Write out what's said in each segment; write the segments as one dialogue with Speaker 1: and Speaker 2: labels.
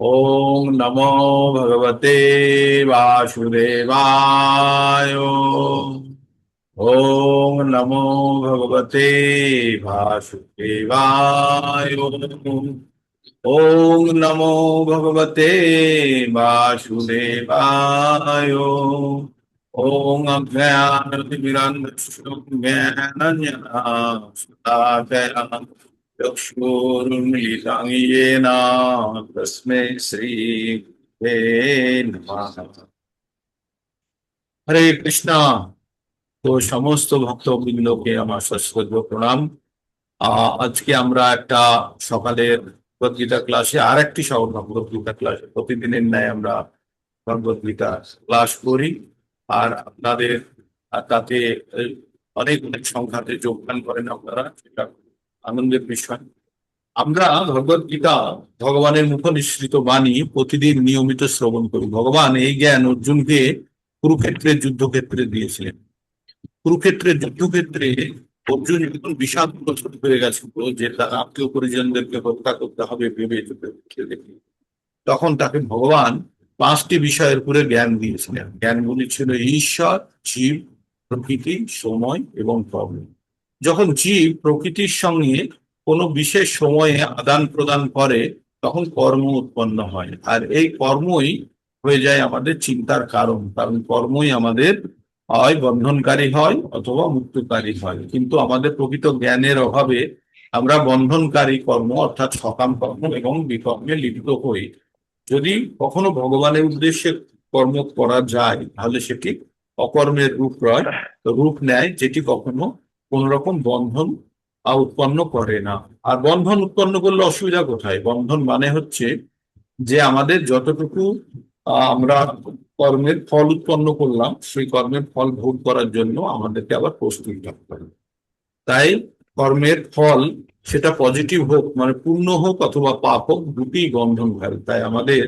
Speaker 1: ओम नमो भगवते वासुदेवाय। ओम नमो भगवते वासुदेवाय। ओम नमो भगवते वासुदेवाय। ओम अज्ञानतिमिरान्धस्य ज्ञानञ्जनशलाकया चक्षुरुन्मीलितं येन तस्मै श्रीगुरवे नमः। হরে কৃষ্ণা। তো সমস্ত ভক্তবৃন্দকে আমার সশ্রদ্ধ প্রণাম। আজকে আমরা একটা সকালের ভগবদ্গীতা ক্লাসে আর একটি ভগবদ্গীতা ক্লাসে প্রতিদিনের ন্যায় আমরা ভগবদ্গীতা ক্লাস করি। আর আপনাদের তাতে অনেক অনেক সংখ্যাতে যোগদান করেন আপনারা, সেটা আনন্দের বিষয়। আমরা ভগবদ্গীতা ভগবানের মুখ নিঃসৃত বাণী প্রতিদিন নিয়মিত শ্রবণ করি। ভগবান এই জ্ঞান অর্জুনকে কুরুক্ষেত্রের যুদ্ধক্ষেত্রে দিয়েছিলেন। কুরুক্ষেত্রের যুদ্ধক্ষেত্রে অর্জুন যখন বিষাদগ্রস্ত হয়ে গেছিল যে তার আত্মীয় পরিজনদেরকে হত্যা করতে হবে ভেবে যুদ্ধক্ষেত্রে দেখে, তখন তাকে ভগবান পাঁচটি বিষয়ের উপরে জ্ঞান দিয়েছিলেন। জ্ঞানগুলি ছিল ঈশ্বর, জীব, প্রকৃতি, সময় এবং কর্ম। যখন জীব প্রকৃতির সঙ্গে কোনো বিশেষ সময়ে আদান প্রদান করে তখন কর্ম উৎপন্ন হয়, আর এই কর্মই হয়ে যায় আমাদের চিন্তার কারণ। কারণ কর্মই আমাদের হয় বন্ধনকারী হয় অথবা মুক্তকারী হয়, কিন্তু আমাদের প্রকৃত জ্ঞানের অভাবে আমরা বন্ধনকারী কর্ম অর্থাৎ সকাম কর্ম এবং বিকর্মে লিপ্ত হই। যদি কখনো ভগবানের উদ্দেশ্যে কর্ম করা যায় তাহলে সেটি অকর্মের রূপ নেয়, যেটি কখনো কোন রকম বন্ধন উৎপন্ন করে না। আর বন্ধন উৎপন্ন করলে অসুবিধা কোথায়? বন্ধন মানে হচ্ছে যে আমাদের যতটুকু আমরা কর্মের ফল উৎপন্ন করলাম সেই কর্মের ফল ভোগ করার জন্য আমাদেরকে আবার প্রস্তুত থাকতে হবে। তাই কর্মের ফল সেটা পজিটিভ হোক মানে পুণ্য হোক অথবা পাপ হোক, দুটি বন্ধনকারী। তাই আমাদের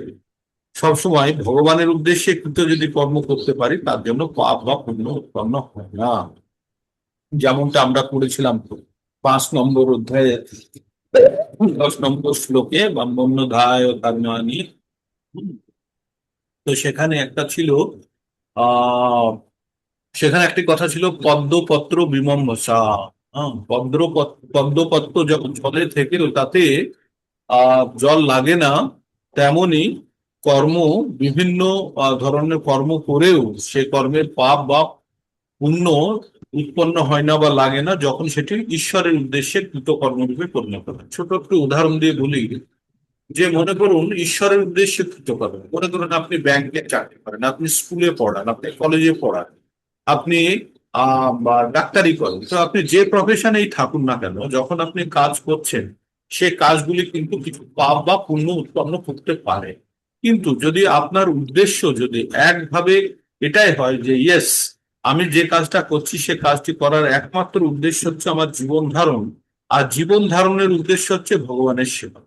Speaker 1: সবসময় ভগবানের উদ্দেশ্যে কৃত যদি কর্ম করতে পারি তার জন্য পাপ বা পুণ্য উৎপন্ন হয় না। যেমনটা আমরা করেছিলাম 5 নম্বর অধ্যায়ে 10 নম্বর শ্লোকে ব্রহ্মণ্যধায় কর্মাণি। তো সেখানে একটা ছিল আহ সেখানে একটি কথা ছিল পদ্মপত্র বিমম্বসা। পদ্মপত্র যখন জলে থেকে তাতে জল লাগে না, তেমনি কর্ম বিভিন্ন ধরনের কর্ম করেও সে কর্মের পাপ বা পুণ্য উৎপন্ন হয় না বা লাগে না যখন সেটি ঈশ্বরের উদ্দেশ্যে কৃতকর্মরূপে পরিণত হয়। ছোট একটু উদাহরণ দিয়ে বলি, যে মনে করুন ঈশ্বরের উদ্দেশ্যে কৃতকর্ম, মনে করুন আপনি ব্যাংকে চাকরি করেন, আপনি স্কুলে পড়ান, আপনি কলেজে পড়ান, আপনি বা ডাক্তারি করেন। তো আপনি যে প্রফেশনেই থাকুন না কেন, যখন আপনি কাজ করছেন সে কাজগুলি কিন্তু কিছু পাপ বা পুণ্য উৎপন্ন করতে পারে। কিন্তু যদি আপনার উদ্দেশ্য যদি একভাবে এটাই হয় যে ইয়েস, আমি যে কাজটা করছি সে কাজটি করার একমাত্র উদ্দেশ্য হচ্ছে আমার জীবন ধারণ, আর জীবন ধারণের উদ্দেশ্য হচ্ছে ভগবানের সেবা,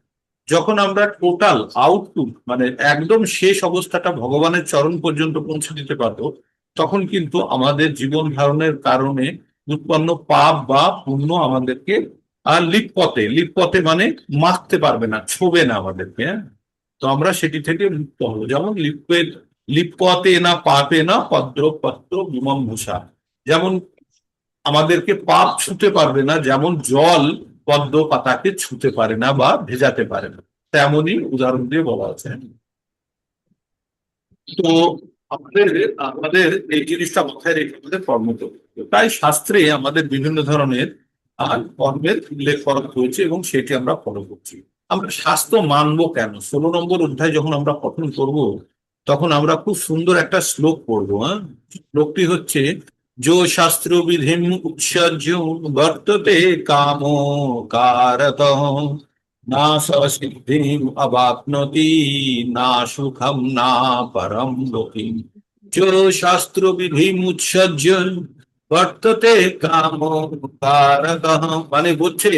Speaker 1: যখন আমরা টোটাল আউটপুট মানে একদম শেষ অবস্থাটা ভগবানের চরণ পর্যন্ত পৌঁছে দিতে পারবো, তখন কিন্তু আমাদের জীবন ধারণের কারণে উৎপন্ন পাপ বা পুণ্য আমাদেরকে আর লিপ্পতে মানে মাখতে পারবে না, ছোবে না আমাদেরকে। হ্যাঁ, তো আমরা সেটি থেকে মুক্ত হবো। যেমন লিপ্পতে না পাপে না পদ্র পত্র বিমম্ভূষা, যেমন আমাদেরকে পাপ ছুঁতে পারবে না, যেমন জল পদ্ম পাতাকে ছুঁতে পারে না বা ভেজাতে পারে না, তেমনই উদাহরণ দিয়ে বলা আছে। তো আমাদের আমাদের এই জিনিসটা মাথায় রেখে আমাদের কর্ম করতে হবে। তাই শাস্ত্রে আমাদের বিভিন্ন ধরনের কর্মের উল্লেখ করা হয়েছে এবং সেটি আমরা ফলো করছি। আমরা শাস্ত্র মানবো কেন? 16 নম্বর অধ্যায় যখন আমরা পঠন করব তখন আমরা খুব সুন্দর একটা শ্লোক পড়বো। হ্যাঁ, শ্লোকটি হচ্ছে, যো শাস্ত্র বিধিম উৎসর্য বর্ততে কামো কারত না সিদ্ধিম অবাপ্নতি না সুখম না পরম গতিম। যো শাস্ত্র বিধিম উৎসর্য বর্ততে কাম কারকঃ, মানে বলছে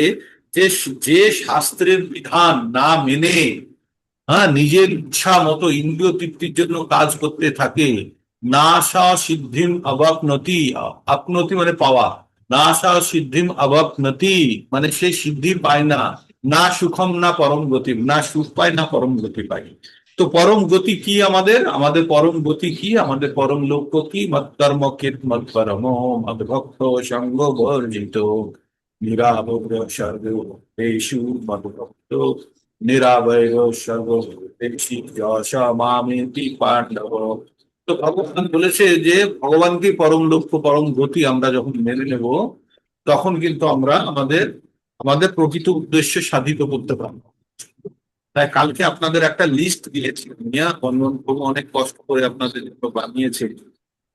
Speaker 1: যে যে শাস্ত্রের বিধান না মেনে নিজের ইচ্ছা মতো ইন্দ্রিয় তৃপ্তির জন্য কাজ করতে থাকে, না সা সিদ্ধিম অবাপ্নতি, আপনতি মানে পাওয়া, না সা সিদ্ধিম অবাপ্নতি মানে সে সিদ্ধি পায় না, না সুখম না পরম গতি, না সুখ পাই না পরম গতি পাই। তো পরম গতি কি আমাদের, আমাদের পরম গতি কি, আমাদের পরম লক্ষ্য কি? মৎকর্ম কীট মৎপরম মদ্ভক্ত সঙ্গ বর্জিত নিরাবয় সর্বেষু মদ্ভক্ত নিরাবয় সর্বেষু যশ মামেতি পাণ্ডব। তো ভগবান বলেছে যে ভগবানকে পরম লক্ষ্য পরম গতি আমরা যখন মেনে নেব, তখন কিন্তু আমরা আমাদের আমাদের প্রকৃত উদ্দেশ্য সাধিত করতে পারবো। তাই কালকে আপনাদের একটা লিস্ট দিয়েছি, মিয়া বন্ধন প্রভু অনেক কষ্ট করে আপনাদের জন্য বানিয়েছে।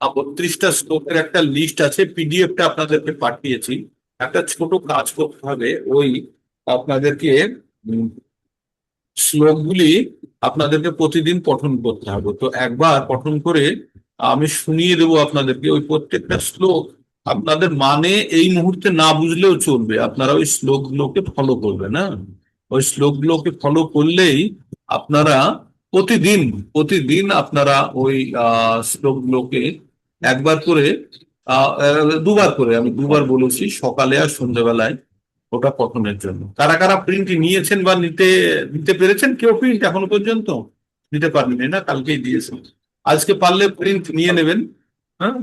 Speaker 1: 32টা শ্লোকের একটা লিস্ট আছে, পিডিএফটা আপনাদেরকে পাঠিয়েছি। একটা ছোট কাজ করতে হবে, ওই আপনাদেরকে শ্লোকগুলি আপনাদেরকে প্রতিদিন পঠন করতে হবে। তো একবার পঠন করে আমি শুনিয়ে দেবো আপনাদেরকে ওই প্রত্যেকটা শ্লোক। আপনাদের মানে এই মুহূর্তে না বুঝলেও চলবে, আপনারা ওই শ্লোকগুলোকে ফলো করবেন। হ্যাঁ, ওই শ্লোকগুলোকে ফলো করলেই আপনারা প্রতিদিন প্রতিদিন আপনারা ওই শ্লোকগুলোকে একবার করে দুবার করে, আমি দুবার বলেছি, সকালে আর সন্ধ্যেবেলায়, ওটা পঠনের জন্য। কারা কারা প্রিন্ট নিয়েছেন বা নিতে নিতে পেরেছেন? কেউ প্রিন্ট এখনো পর্যন্ত নিতে পারেননি না? কালকেই দিয়েছেন। আজকে পারলে প্রিন্ট নিয়ে নেবেন। হ্যাঁ,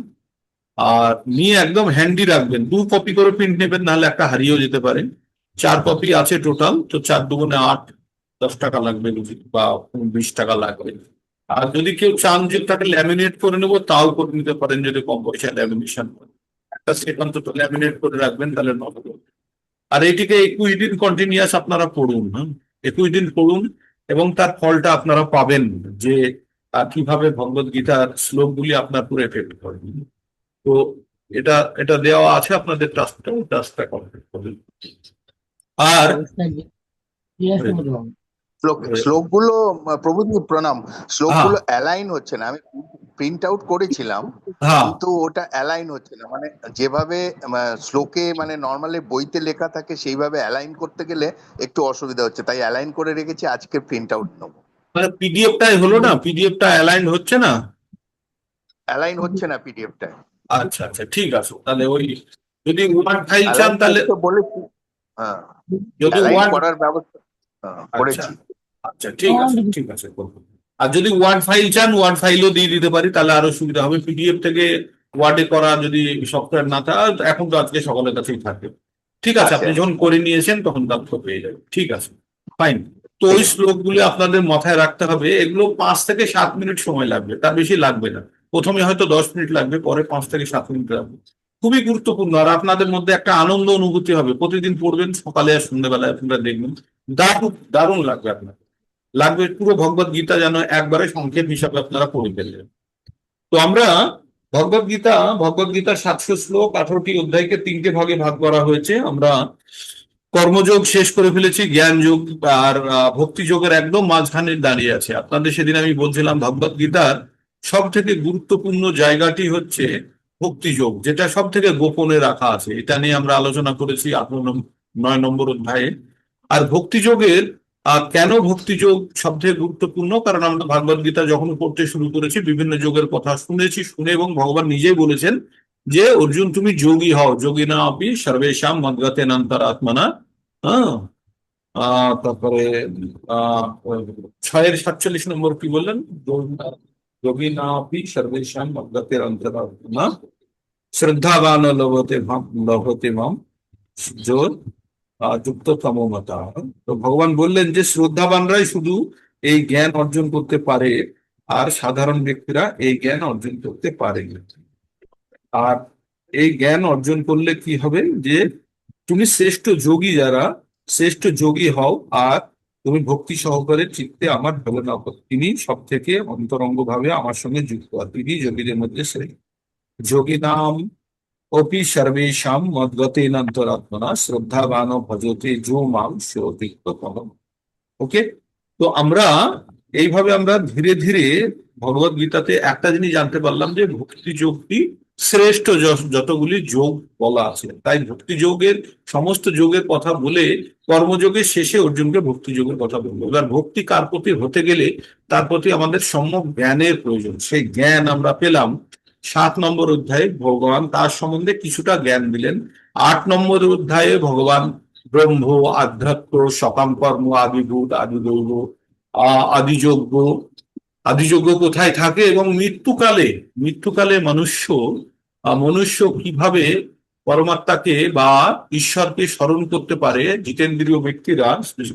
Speaker 1: আর নিয়ে একদম হ্যান্ডি রাখবেন। 2 কপি করে প্রিন্ট নেবেন, নাহলে একটা হারিয়েও যেতে পারে। 4 কপি আছে টোটাল, তো 4 × 2 = 8, 10 টাকা লাগবে বুঝি, বা 20 টাকা লাগবে। আর যদি কেউ চান যে তাকে ল্যামিনেট করে নেবো, তাও করে নিতে পারেন, যদি কম পয়সা ল্যামিনেশন। একটা সেট অন্তত ল্যামিনেট করে রাখবেন, তাহলে নষ্ট। আর এটিকে 21 দিন কন্টিনিউয়াস আপনারা পড়ুন। হ্যাঁ, 21 দিন পড়ুন, এবং তার ফলটা আপনারা পাবেন, যে কিভাবে ভগবত গীতার শ্লোকগুলি আপনার পুরো এফেক্ট করে। তো এটা এটা দেওয়া আছে আপনাদের টাস্কটা কমপ্লিট করবেন। আর
Speaker 2: শ্লোকগুলো প্রভুজি প্রণাম,
Speaker 1: হ্যাঁ
Speaker 2: শ্লোকগুলো অ্যালাইন হচ্ছে না। আমি প্রিন্ট আউট করেছিলাম,
Speaker 1: হ্যাঁ
Speaker 2: কিন্তু ওটা অ্যালাইন হচ্ছে না। মানে যেভাবে শ্লোকে মানে নর্মালি বইতে লেখা থাকে সেইভাবে অ্যালাইন করতে গেলে একটু অসুবিধা হচ্ছে, তাই অ্যালাইন করে রেখেছি, আজকে প্রিন্ট আউট নেবো।
Speaker 1: মানে পিডিএফটাই হলো না, পিডিএফটা অ্যালাইন হচ্ছে না।
Speaker 2: অ্যালাইন হচ্ছে না পিডিএফটায়।
Speaker 1: আচ্ছা আচ্ছা, ঠিক আছে, তাহলে ওই যদি ওয়ার্ড ফাইল চান
Speaker 2: অ্যালাইন
Speaker 1: তাহলে,
Speaker 2: করতে বলেছি, হ্যাঁ,
Speaker 1: যদি
Speaker 2: অ্যালাইন
Speaker 1: ওয়ার্ড,
Speaker 2: করার ব্যবস্থা
Speaker 1: আচ্ছা
Speaker 2: করেছি।
Speaker 1: আচ্ছা, ঠিক আছে ঠিক আছে, করবো। আর যদি ওয়ার্ড ফাইল চান, ওয়ার্ড ফাইলও দিয়ে দিতে পারি, তাহলে আরো সুবিধা হবে। পিডিএফ থেকে ওয়ার্ডে করা যদি সফটওয়্যার না থাকে, এখন তো আজকে সকলের কাছেই থাকে। ঠিক আছে,
Speaker 2: আছে
Speaker 1: আপনি যখন করে নিয়েছেন তখন তথ্য পেয়ে যাবেন। ঠিক আছে, ফাইন। তো ওই
Speaker 2: ঠিক আছে।
Speaker 1: শ্লোকগুলো আপনাদের মাথায় রাখতে হবে। এগুলো 5 থেকে 7 মিনিট সময় লাগবে, তার বেশি লাগবে না। প্রথমে হয়তো 10 মিনিট লাগবে, পরে 5 থেকে 7 মিনিট লাগবে। খুবই গুরুত্বপূর্ণ, আর আপনাদের মধ্যে একটা আনন্দ অনুভূতি হবে। প্রতিদিন পড়বেন, সকালে আর সন্ধ্যেবেলায় আপনারা দেখবেন, দারুণ দারুণ লাগবে আপনার। লাগবে পুরো ভগবত গীতা যেন একবারে সংক্ষেপ হিসাবে আপনারা পড়ে ফেললেন। তো আমরা ভগবত গীতা, ভগবত গীতার 700 শ্লোক, 18টি অধ্যায়কে 3টে ভাগে ভাগ করা হয়েছে। আমরা কর্মযোগ শেষ করে ফেলেছি, জ্ঞান যোগ আর ভক্তি যোগের একদম মাঝখানে দাঁড়িয়ে আছে। আপনাদের সেদিন আমি বলছিলাম ভগবত গীতার সব থেকে গুরুত্বপূর্ণ জায়গাটি হচ্ছে ভক্তি যোগ, যেটা সব থেকে গোপনে রাখা আছে। এটা নিয়ে আমরা আলোচনা করেছি 9 নম্বর অধ্যায়ে। আর ভক্তি যোগের কেন ভক্তি যোগ সব থেকে গুরুত্বপূর্ণ, কারণ আমরা ভাগবত গীতা যখন পড়তে শুরু করেছি বিভিন্ন যোগের কথা শুনেছি, শুনে, এবং ভগবান নিজেই বলেছেন যে অর্জুন তুমি যোগী হও, যোগী না আপি সর্বেশাম মদ্গতেন অন্তরাত্মনা। হ্যাঁ, তারপরে 6-47 নম্বর কি বললেন? যোগী না আপি সর্বেশাম মদ্গতের অন্তরাত্মনা শ্রদ্ধাবান লভতে মাম জোর যুক্ত তমমতা। তো ভগবান বললেন যে শ্রদ্ধাবানরাই শুধু এই জ্ঞান অর্জন করতে পারে, আর সাধারণ ব্যক্তিরা এই জ্ঞান অর্জন করতে পারে না। আর এই জ্ঞান অর্জন করলে কি হবে, যে তুমি শ্রেষ্ঠ যোগী, যারা শ্রেষ্ঠ যোগী হও, আর তুমি ভক্তি সহকারে চিত্তে আমার ভোলেনাথ, তিনি সব থেকে অন্তরঙ্গ ভাবে আমার সঙ্গে যুক্ত, আর তিনি যোগীদের মধ্যে শ্রেষ্ঠ। যোগী নাম অপি সর্বেশাম মদ্গতেন অন্তরাত্মনা শ্রদ্ধাবান ভজতে যো মাম শিরোতিক্ত পদম। ওকে, তো আমরা এইভাবে আমরা ধীরে ধীরে ভগবত গীতাতে একটা জিনিস জানতে পারলাম, যে ভক্তি যোগটি শ্রেষ্ঠ যতগুলি যোগ বলা আছে। তাই ভক্তি যোগের সমস্ত যোগের কথা বলে কর্মযোগের শেষে অর্জুনকে ভক্তি যোগের কথা বলবো। এবার ভক্তি কার প্রতি হতে গেলে তার প্রতি আমাদের সম্যক জ্ঞানের প্রয়োজন। সেই জ্ঞান আমরা পেলাম 7 নম্বর অধ্যায়ে, ভগবান তার সম্বন্ধে কিছুটা জ্ঞান দিলেন। 8 নম্বর অধ্যায়ে ভগবান ব্রহ্ম, আধ্যাত্ম, সকাম কর্ম, আদিভূত, আদিদৈব, আদিযজ্ঞ। আদিযজ্ঞ কোথায় থাকে এবং মৃত্যুকালে, মৃত্যুকালে মনুষ্য কিভাবে পরমাত্মাকে বা ঈশ্বরকে স্মরণ করতে পারে জিতেন্দ্রীয় ব্যক্তিরা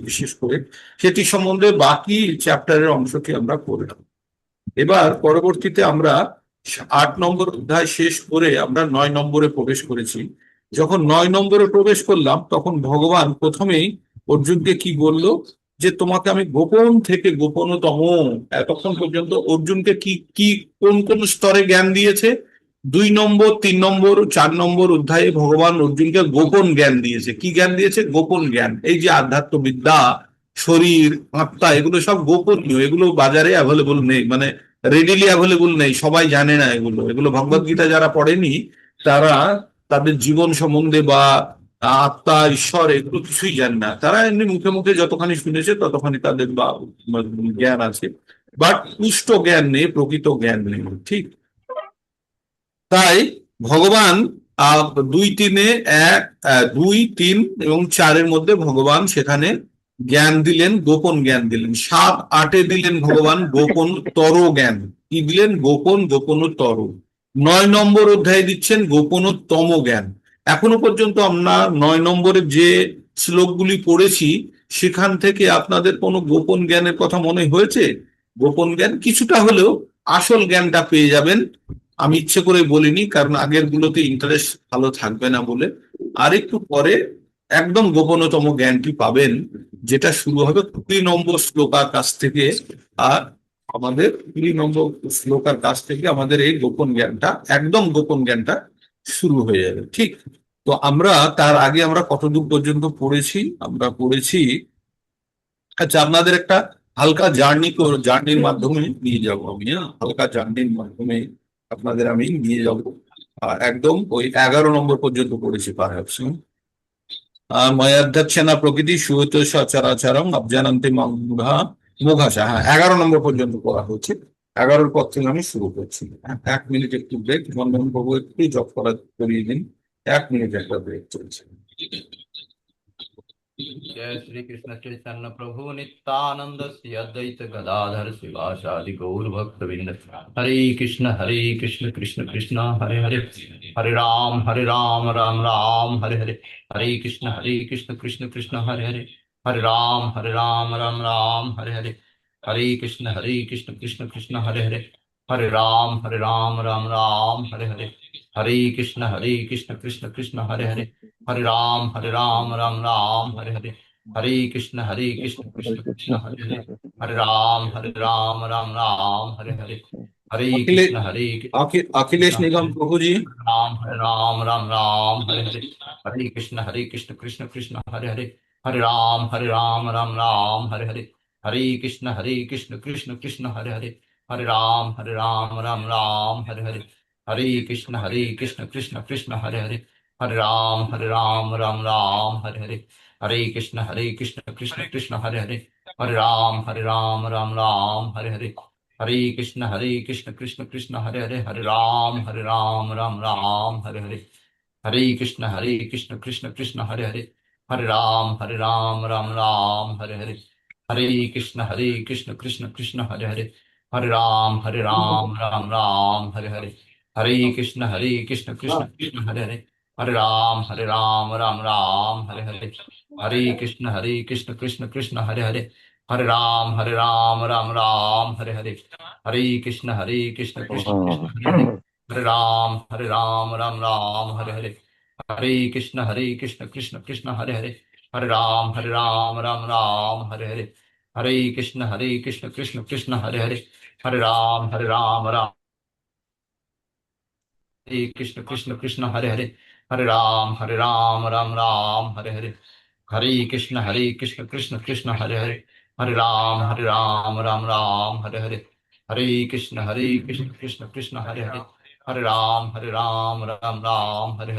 Speaker 1: বিশেষ করে, সেটি সম্বন্ধে বাকি চ্যাপ্টারের অংশটি আমরা পড়লাম। এবার পরবর্তীতে আমরা 8 নম্বর অধ্যায় শেষ করে আমরা 9 নম্বরে প্রবেশ করেছি। যখন 9 নম্বরে প্রবেশ করলাম তখন ভগবান প্রথমেই অর্জুনকে কি বলল, যে তোমাকে আমি গোপন থেকে গোপনতম, এতক্ষণ পর্যন্ত অর্জুনকে কি কি কোন কোন স্তরে জ্ঞান দিয়েছে? 2 নম্বর, 3 নম্বর, 4 নম্বর অধ্যায়ে ভগবান অর্জুনকে গোপন জ্ঞান দিয়েছে। কি জ্ঞান দিয়েছে? গোপন জ্ঞান। এই যে আধ্যাত্মবিদ্যা, শরীর, আত্মা, এগুলো সব গোপনীয়, এগুলো বাজারে অ্যাভেলেবল নেই, মানে রেডিলি অ্যাভেলেবল নেই, সবাই জানে না এগুলো। এগুলো ভগবদ গীতা যারা পড়েনি তারা তাদের জীবন সম্বন্ধে বা আত্মা, ঈশ্বর, এগুলো কিছুই জানে না। তারা এমনি মুখে মুখে যতখানি শুনেছে ততখানি তাদের বা জ্ঞান আছে, বাট পুষ্ট জ্ঞান নেই, প্রকৃত জ্ঞান নেই। ঠিক তাই ভগবান আহ 2, 3-এ 2, 3 এবং 4-এর মধ্যে ভগবান সেখানে জ্ঞান দিলেন, গোপন জ্ঞান দিলেন। 7, 8-এ দিলেন ভগবান গোপন তর জ্ঞান। কি দিলেন? গোপনতর। 9 নম্বর অধ্যায়ে দিচ্ছেন গোপনতম জ্ঞান। এখনো পর্যন্ত আমরা 9 নম্বরের যে শ্লোকগুলি পড়েছি সেখান থেকে আপনাদের কোনো গোপন জ্ঞানের কথা মনে হয়েছে? গোপন জ্ঞান কিছুটা হলেও আসল জ্ঞানটা পেয়ে যাবেন। আমি ইচ্ছে করে বলিনি, কারণ আগের গুলোতে ইন্টারেস্ট ভালো থাকবে না বলে। আর একটু পরে একদম গোপনতম জ্ঞানটি পাবেন, যেটা শুরু হবে 20 নম্বর শ্লোকার কাছ থেকে। আর আমাদের 20 নম্বর শ্লোকার কাছ থেকে আমাদের এই গোপন জ্ঞানটা, একদম গোপন জ্ঞানটা শুরু হয়ে যাবে। ঠিক তো আমরা তার আগে আমরা কতদূর পর্যন্ত পড়েছি? আমরা পড়েছি, আচ্ছা আপনাদের একটা হালকা জার্নির মাধ্যমে নিয়ে যাবো আমি, হ্যাঁ, হালকা জার্নির মাধ্যমে আপনাদের আমি নিয়ে যাব। একদম ওই 11 নম্বর পর্যন্ত পড়েছি পারহ্যাপস। ময়াধ্যাচ্ছেনা প্রকৃতি সুহৃত সচরাচরম অবজানন্তি মঘা মোঘাসা। হ্যাঁ, 11 নম্বর পর্যন্ত পড়া হয়েছে। 11-এর পর থেকে আমি শুরু করছি। 1 মিনিট একটু ব্রেক, বন্ধন বাবু একটু জব করিয়ে দিন। 1 মিনিট একটা ব্রেক চলছে।
Speaker 3: जय श्री कृष्ण चैतन्य प्रभु नित्यानंद श्री अद्वैत गदाधर शिवासादि गौर भक्त वृंद हरे कृष्ण कृष्ण कृष्ण हरे हरे हरे राम राम राम हरे हरे हरे कृष्ण कृष्ण कृष्ण हरे हरे राम राम राम हरे हरे कृष्ण कृष्ण कृष्ण हरे हरे राम राम राम हरे हरे कृष्ण कृष्ण कृष्ण हरे हरे राम राम हरे हरे कृष्ण कृष्ण कृष्ण हरे राम राम राम हरे हरे कृष्ण
Speaker 1: अखिलेश निगम प्रभु जी।
Speaker 3: राम राम हरे कृष्ण कृष्ण कृष्ण हरे राम राम हरे कृष्ण कृष्ण कृष्ण हरे राम राम राम हरे कृष्ण कृष्ण कृष्ण हरे राम राम राम हरे कृष्ण कृष्ण कृष्ण हरे राम राम राम हरे कृष्ण कृष्ण कृष्ण हरे राम राम राम हरे कृष्ण कृष्ण कृष्ण हरे राम राम राम हरे कृष्ण कृष्ण कृष्ण हरे राम राम राम हरे कृष्ण कृष्ण कृष्ण हरे राम राम राम हरे कृष्ण कृष्ण कृष्ण हरे राम राम राम हरे कृष्ण कृष्ण कृष्ण हरे राम राम राम हरे कृष्ण कृष्ण कृष्ण हरे राम राम राम हरे कृष्ण कृष्ण कृष्ण हरे राम राम हरे कृष्ण कृष्ण हरे राम राम राम हरे कृष्ण कृष्ण कृष्ण हरे राम राम राम हरे कृष्ण कृष्ण कृष्ण हरे राम राम राम हरे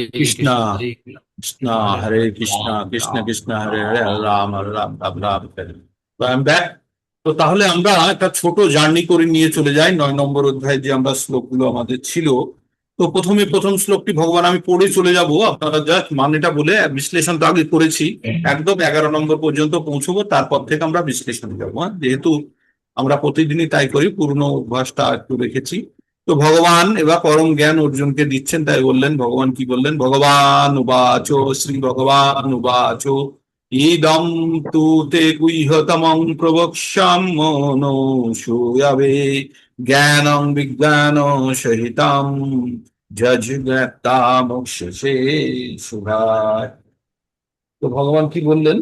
Speaker 1: कृष्णा
Speaker 3: कृष्ण
Speaker 1: कृष्णा हरे कृष्णा कृष्ण कृष्ण हरे हरे हरे রাম রাম রাম হরে। তো আই এম ব্যাক। তো তাহলে আমরা একটা ছোট জার্নি করে নিয়ে চলে যাই 9 নম্বর অধ্যায়ে যে আমরা শ্লোকগুলো আমাদের ছিল তো প্রথম শ্লোকটি ভগবান আমি পড়ে চলে যাব, আপনারা জাস্ট মানেটা বলে, বিশ্লেষণ তো আগে করেছি, একদম 11 নম্বর পর্যন্ত পৌঁছবো, তারপর থেকে আমরা বিশ্লেষণে যাবো। যেহেতু আমরা প্রতিদিনই তাই করি, পুরনো অভ্যাসটা একটু রেখেছি। তো ভগবান এবার পরম জ্ঞান অর্জুনকে দিচ্ছেন, তাই বললেন, ভগবান কি বললেন, ভগবান উবাচ, শ্রী ভগবান উবাচ, ইদম তু তে গুহ্যতমং প্রবক্ষ্যাম্যনো শ্রূয়বে জ্ঞানং বিজ্ঞান সহিতম যজ্ঞতা মোক্ষসে শুভায়। তো ভগবান কি বললেন,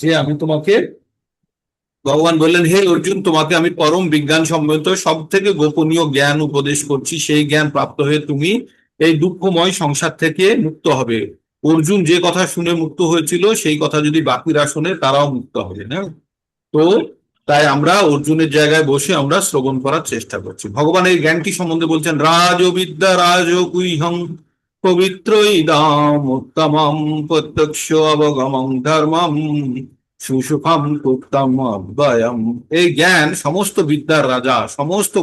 Speaker 1: যে আমি তোমাকে, ভগবান বললেন, হে অর্জুন, তোমাকে আমি পরম বিজ্ঞান সম্মত সব থেকে গোপনীয় জ্ঞান উপদেশ করছি। সেই জ্ঞান প্রাপ্ত হয়ে তুমি এই দুঃখময় সংসার থেকে মুক্ত হবে। অর্জুন যে কথা শুনে মুক্ত হয়েছিল, সেই কথা যদি বাকিরা শোনে, তারাও মুক্ত হবে না। তো তাই আমরা অর্জুনের জায়গায় বসে আমরা শ্রবণ করার চেষ্টা করছি। ভগবান এই জ্ঞানটি সম্বন্ধে বলছেন, রাজবিদ্যা রাজগুহ্যং পবিত্র ইদম উত্তমম প্রত্যক্ষ অবগমং ধর্মম সুসুখম উত্তম অব্যয়ম। এই জ্ঞান সমস্ত বিদ্যার রাজা, সমস্ত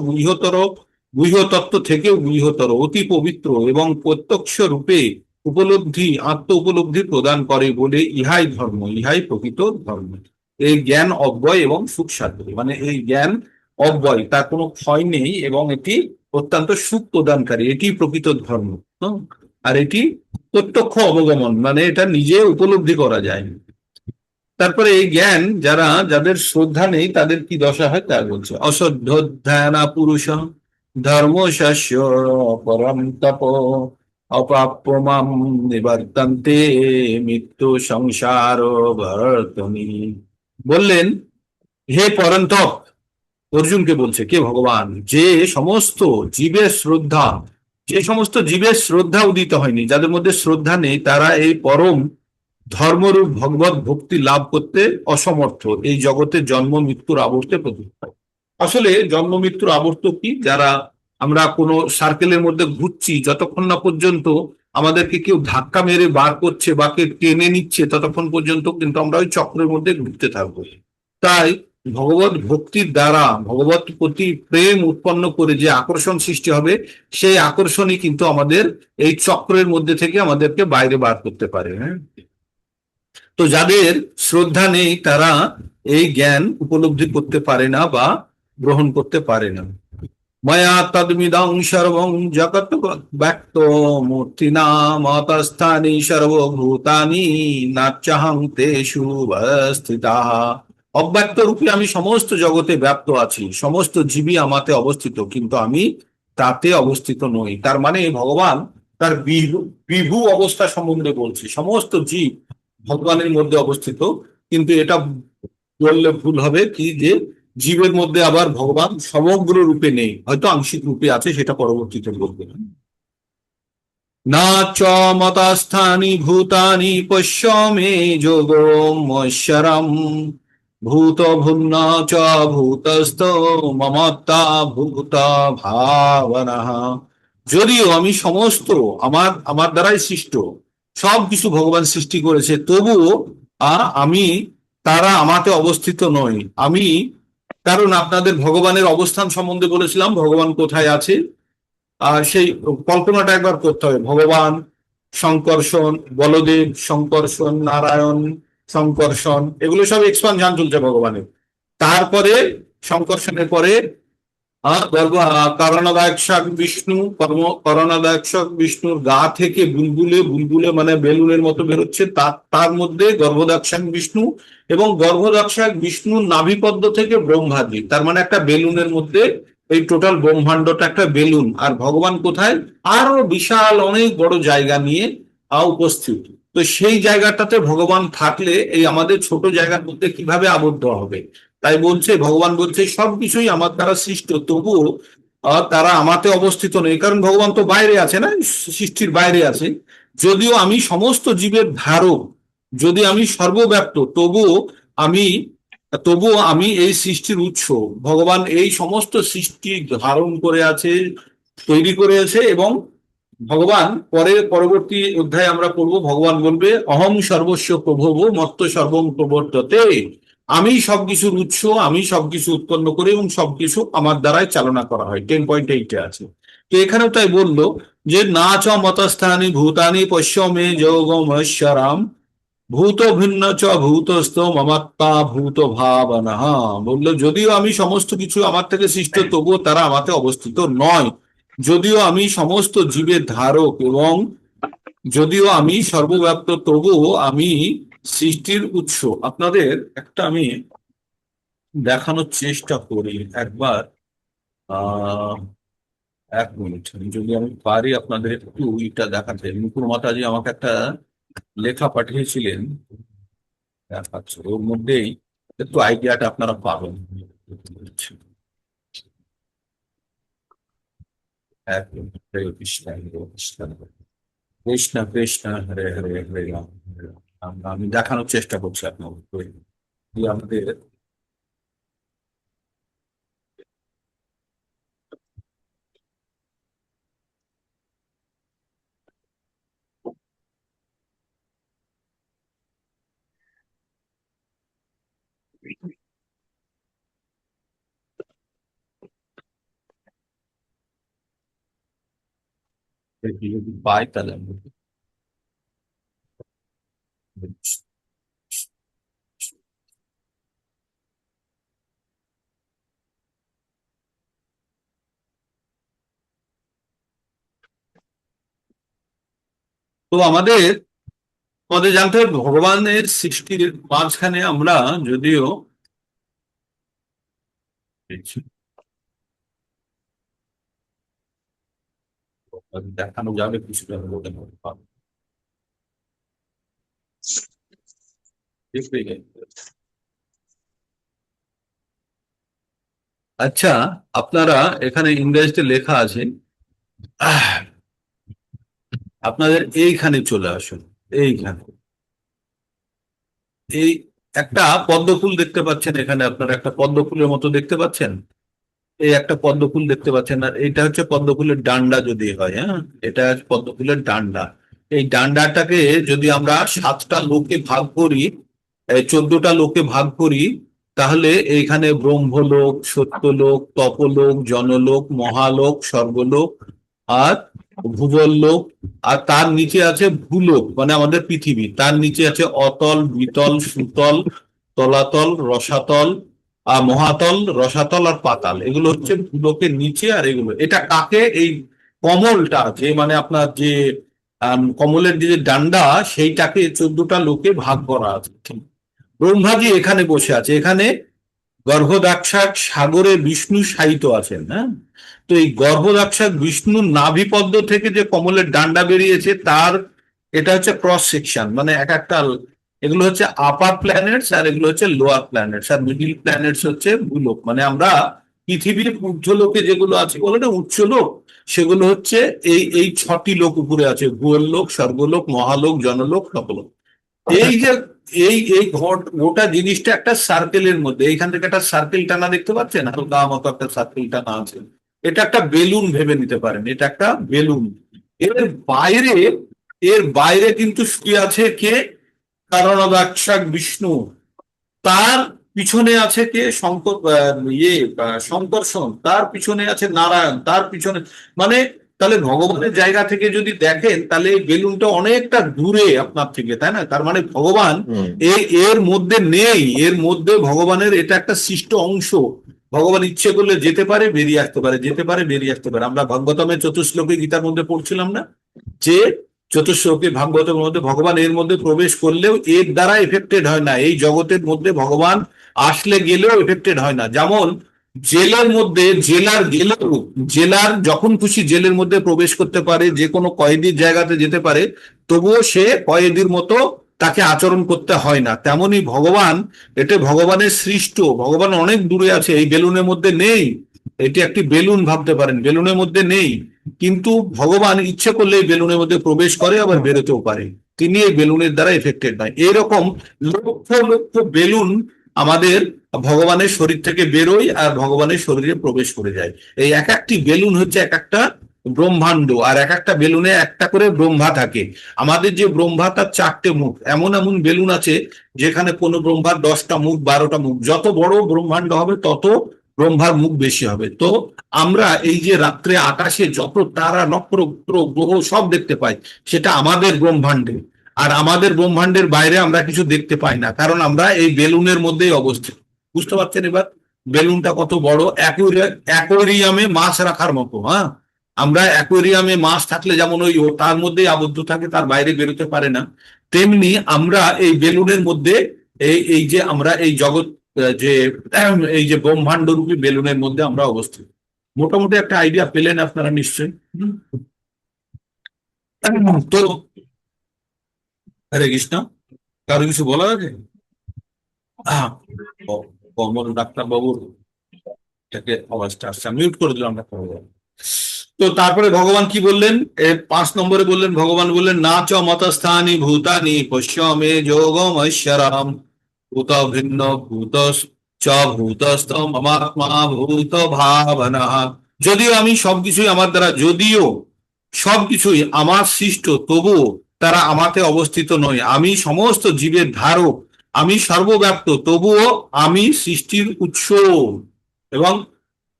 Speaker 1: গুহ্যতত্ত্ব থেকেও গুহ্যতর, অতি পবিত্র এবং প্রত্যক্ষ রূপে উপলব্ধি, আত্ম উপলব্ধি প্রদান করে বলে ইহাই ধর্ম, ইহাই প্রকৃত ধর্ম। এই জ্ঞান অব্যয় এবং সুখসাধ্য, মানে এই জ্ঞান অব্যয়, তার কোনো ক্ষয় নেই এবং এটি অত্যন্ত সুখ প্রদানকারী, এটি প্রকৃত ধর্ম। আর এটি প্রত্যক্ষ অবগমন, মানে এটা নিজে উপলব্ধি করা যায়। তারপরে এই জ্ঞান যাদের শ্রদ্ধা নেই, তাদের কি দশা হয় তা বলছে, অশ্রদ্ধ ধ্যানা পুরুষ ধর্ম শাস্য পরম তপ অপ্রাপ্য মাম নিবর্তন্তে মৃত্যু সংসার বর্তনী। বললেন, হে পরন্তপ, অর্জুনকে বলছে কে, ভগবান, যে সমস্ত জীবের শ্রদ্ধা উদিত হয়নি, যাদের মধ্যে শ্রদ্ধা নেই, তারা এই পরম ধর্মরূপ ভগবত ভক্তি লাভ করতে অসমর্থ, এই জগতে জন্ম মৃত্যুর আবর্তে পতিত হয়। আসলে জন্ম মৃত্যুর আবর্ত কি, যারা আমরা কোনো সার্কেলের মধ্যে ঘুরছি, যতক্ষণ না পর্যন্ত আমাদেরকে কেউ ধাক্কা মেরে বার করছে বা কেউ টেনে নিচ্ছে, ততক্ষণ পর্যন্ত কিন্তু আমরা ওই চক্রের মধ্যে ঘুরতে থাকবো। তাই ভগবত ভক্তির দ্বারা ভগবত প্রতি প্রেম উৎপন্ন করে যে আকর্ষণ সৃষ্টি হবে, সেই আকর্ষণই কিন্তু আমাদের এই চক্রের মধ্যে থেকে আমাদেরকে বাইরে বার করতে পারে। হ্যাঁ, তো যাদের শ্রদ্ধা নেই, তারা এই জ্ঞান উপলব্ধি করতে পারে না বা গ্রহণ করতে পারে না। ময়া তদ্মিদং সর্বং জগৎ ব্যক্ত মূর্তিনা মতস্থানি সর্বভূতানি নাচ্যহং তেষু অবস্থিতাঃ। অব্যক্ত রূপে আমি সমস্ত জগতে ব্যাপ্ত আছি, সমস্ত জীবই আমাতে অবস্থিত, কিন্তু আমি তাতে অবস্থিত নই। তার মানে ভগবান তার বিভু অবস্থা সম্বন্ধে বলছে, সমস্ত জীব ভগবানের মধ্যে অবস্থিত, কিন্তু এটা বললে ভুল হবে কি, যে জীবের মধ্যে আবার ভগবান সমগ্র রূপে নেই, হয়তো আংশিক রূপে আছে, সেটা পরবর্তীতে বলবে। না চ মতাস্থানি ভূতানি পশ্য মে যোগমশ্বরম ভূত ভুন্ন চ ভূতস্থ মমত্তা ভূত ভাবনা। যদিও আমি সমস্ত আমার দ্বারাই সৃষ্ট সব কিছু ভগবান সৃষ্টি করেছে, তবুও আমি তারা আমাতে অবস্থিত নয়। আমি, কারণ আপনাদের ভগবানের অবস্থান সম্বন্ধে বলেছিলাম, ভগবান কোথায় আছে, আর সেই কল্পনাটা একবার করতে হবে। ভগবান সংকর্ষণ, বলদেব সংকর্ষণ, নারায়ণ সংকর্ষণ, এগুলো সব এক্সপানশন চলছে ভগবানের। তারপরে সংকর্ষণের পরে করণাদায়ক বিষ্ণু, করণাদায়ক বিষ্ণুর গা থেকে বুলবুলে মানে বেলুনের মতো বেরোচ্ছে, তার মধ্যে গর্ভদাক্ষায়ক বিষ্ণু, এবং গর্ভদাক্ষায়ক বিষ্ণুর নাভিপদ্ম থেকে ব্রহ্মাজি, তার মানে একটা বেলুনের মধ্যে এই টোটাল ব্রহ্মাণ্ডটা একটা বেলুন। আর ভগবান কোথায়, আরো বিশাল অনেক বড় জায়গা নিয়ে উপস্থিত। তো সেই জায়গাটাতে ভগবান থাকলে এই আমাদের ছোট জায়গার মধ্যে কিভাবে আবদ্ধ হবে। তাই বলছে, ভগবান বলছে সবকিছুই আমার দ্বারা সৃষ্ট, তবুও তারা আমাতে অবস্থিত নেই, কারণ ভগবান তো বাইরে আছে না, সৃষ্টির বাইরে আছে। যদিও আমি সমস্ত জীবের ধারক, যদি আমি সর্বব্যাপ্ত, তবুও আমি এই সৃষ্টির উৎস। ভগবান এই সমস্ত সৃষ্টি ধারণ করে আছে, তৈরি করে আছে, এবং ভগবান পরবর্তী অধ্যায়ে আমরা পড়বো, ভগবান বলবে অহং সর্বস্ব প্রভব মত্ত সর্বং প্রবর্ততে। আমি সবকিছুর উৎস, আমি সবকিছু উৎপন্ন করি এবং সবকিছু আমার দ্বারাই চালনা করা হয়। 10.8 আছে। তো এখানেও তাই বললো যে না চ মতস্থানি ভূতানি পশ্য মে যোগমশ্বরাম ভূত ভিন্ন চ ভূতস্থ মমাত্মা ভূত ভাবনা। বললো যদিও আমি সমস্ত কিছু আমার থেকে সৃষ্ট, তবুও তারা আমাতে অবস্থিত নয়। যদিও আমি সমস্ত জীবের ধারক এবং যদিও আমি সর্বব্যাপ্ত, তবুও আমি সৃষ্টির উৎস। আপনাদের একটা আমি দেখানোর চেষ্টা করি একবার। আহ 1 মিনিট, যদি আমি পারি আপনাদের একটু এটা দেখাতে। মুকুর মাতাজি আমাকে একটা লেখা পাঠিয়েছিলেন, দেখাচ্ছে ওর মধ্যেই একটু আইডিয়াটা আপনারা পাবেন। 1 মিনিট। হরে কৃষ্ণ হরে কৃষ্ণ কৃষ্ণ কৃষ্ণ হরে হরে হরে রাম হরে রাম। আমি দেখানোর চেষ্টা করছি আপনাদের আমাদের। যদি পাই তাহলে আমি বলছি। তো আমাদের আমাদের জানতে হবে ভগবানের সৃষ্টির মাঝখানে আমরা যদিও দেখানো যাবে কিছুটা হলেও পাবো। আচ্ছা, আপনারা এখানে ইংরেজিতে লেখা আছে, আপনাদের এইখানে চলে আসুন। এইখানে এই একটা পদ্ম ফুল দেখতে পাচ্ছেন, এখানে আপনারা একটা পদ্ম ফুলের মতো দেখতে পাচ্ছেন। এই একটা পদ্ম ফুল দেখতে পাচ্ছেন, আর এটা হচ্ছে পদ্ম ফুলের ডান্ডা যদি হয়। হ্যাঁ, এটা হচ্ছে পদ্ম ফুলের ডান্ডা। এই ডান্ডাটাকে যদি আমরা 7টা লোকে ভাগ করি, 14টা লোকে ভাগ করি, তাহলে এইখানে ব্রহ্মলোক, সত্যলোক, তপলোক, জনলোক, মহালোক, স্বর্গলোক আর ভূগোললোক, আর তার নিচে আছে ভূলোক মানে আমাদের পৃথিবী। তার নিচে আছে অতল, বিতল, সুতল, তলাতল, রসাতল, আর মহাতল, রসাতল আর পাতাল। এগুলো হচ্ছে ভূলোকের নিচে। আর এগুলো এটা কাকে, এই কমলটা যে মানে আপনার যে কমলের যে ডান্ডা, সেইটাকে 14টা লোকে ভাগ করা আছে। ব্রহ্মাজি এখানে বসে আছে, এখানে গর্ভদাক্ষাক সাগরে বিষ্ণু শায়িত আছেন। হ্যাঁ, তো এই গর্ভদাক্ষাক বিষ্ণুর নাভিপদ্ম থেকে যে কমলের ডান্ডা বেরিয়েছে, তার এটা হচ্ছে ক্রস সেকশন। মানে এক একটা, এগুলো হচ্ছে আপার প্ল্যানেটস আর এগুলো হচ্ছে লোয়ার প্ল্যানেটস, আর মিডিল প্ল্যানেটস হচ্ছে ভূলোক। মানে আমরা পৃথিবীর ঊর্ধ্বলোকে যেগুলো আছে বলে না উচ্চ লোক, সেগুলো হচ্ছে এই এই 6টি লোক উপরে আছে: ভূলোক, স্বর্গলোক, মহালোক, জনলোক, তপলোক। এই যে এই এই গোটা জিনিসটা একটা সার্কেলের মধ্যে, এইখান থেকে একটা সার্কেল টানা দেখতে পাচ্ছেন, হালকা মতো একটা সার্কেল টানা আছে। এটা একটা বেলুন ভেবে নিতে পারেন, এটা একটা বেলুন। এর বাইরে এর বাইরে কিন্তু শুয়ে আছে কে? কারণদাক্ষাক বিষ্ণু। তার পিছনে আছে কে? শঙ্কর্ষণ। তার পিছনে আছে নারায়ণ। তার পিছনে মানে, তাহলে ভগবানের জায়গা থেকে যদি দেখেন, তাহলে এই বেলুনটা অনেকটা দূরে আপনার থেকে, তাই না? তার মানে ভগবান এর মধ্যে নেই। এর মধ্যে ভগবানের এটা একটা সৃষ্ট অংশ। ভগবান ইচ্ছে করলে যেতে পারে, বেরিয়ে আসতে পারে, যেতে পারে, বেরিয়ে আসতে পারে। আমরা ভাগবতমের 4th শ্লোকে গীতার মধ্যে পড়ছিলাম না যে 4th শ্লোকে ভাগবতের মধ্যে ভগবান এর মধ্যে প্রবেশ করলেও এর দ্বারা এফেক্টেড হয় না। এই জগতের মধ্যে ভগবান আসলে গেলেও এফেক্টেড হয় না। যেমন জেলের মধ্যে জেলার যখন খুশি জেলের মধ্যে প্রবেশ করতে পারে, যে কোনো কয়েদির জায়গাতে যেতে পারে, তবুও সে কয়েদির মতো তাকে আচরণ করতে হয় না। তেমনি ভগবান, এটা ভগবানের সৃষ্ট। ভগবান অনেক দূরে আছে, এই বেলুনের মধ্যে নেই। এটি একটি বেলুন ভাবতে পারেন, বেলুনের মধ্যে নেই, কিন্তু ভগবান ইচ্ছে করলে এই বেলুনের মধ্যে প্রবেশ করে, আবার বেরোতেও পারে। তিনি এই বেলুনের দ্বারা এফেক্টেড নয়। এরকম লক্ষ লক্ষ বেলুন আমাদের ভগবানের শরীর থেকে বেরোয় আর ভগবানের শরীরে প্রবেশ করে যায়। এই এক একটি বেলুন হচ্ছে এক একটা ব্রহ্মাণ্ড, আর এক একটা বেলুনে একটা করে ব্রহ্মা থাকে। আমাদের যে ব্রহ্মা, তার 4টে মুখ। এমন এমন বেলুন আছে যেখানে কোনো ব্রহ্মার 10টা মুখ, 12টা মুখ। যত বড় ব্রহ্মাণ্ড হবে তত ব্রহ্মার মুখ বেশি হবে। তো আমরা এই যে রাত্রে আকাশে যত তারা নক্ষত্র গ্রহ সব দেখতে পাই, সেটা আমাদের ব্রহ্মাণ্ডে। আর আমাদের ব্রহ্মাণ্ডের বাইরে আমরা কিছু দেখতে পাই না, কারণ আমরা এই বেলুনের মধ্যেই অবস্থিত। বুঝতে পারছেন এবার বেলুনটা কত বড়? অ্যাকোয়ারিয়ামে মাছ রাখার মতো। হ্যাঁ, আমরা অ্যাকোয়ারিয়ামে মাছ থাকলে যেমন ওই তার মধ্যেই আবদ্ধ থাকে, তার বাইরে বেরোতে পারে না, তেমনি আমরা এই বেলুনের মধ্যে এই যে আমরা এই জগৎ যে এই যে ব্রহ্মাণ্ড রূপী বেলুনের মধ্যে আমরা অবস্থিত। মোটামুটি একটা আইডিয়া পেলেন আপনারা নিশ্চয়ই। তো হরে কৃষ্ণ, কারো কিছু বলা আছে? কমল ডাক্তার বাবুর থেকে আওয়াজটা আসছে, মিউট করে দিলাম ডাক্তার বাবু। তো তারপরে ভগবান কি বললেন? 5 নম্বরে বললেন, ভগবান বললেন, না চ মতস্থানি ভূতানি পশ্য মে যোগম ঐশ্বরাম ভূত ভিন্ন ভূত চ ভূতস্থ মমাত্মা ভূত ভাবনা। যদিও আমি সবকিছুই আমার দ্বারা, যদিও সবকিছুই আমার সৃষ্ট, তবুও তারা আমাতে অবস্থিত নয়। আমি সমস্ত জীবের ধারক, আমি সর্বব্যাপ্ত, তবুও আমি সৃষ্টির উৎস। এবং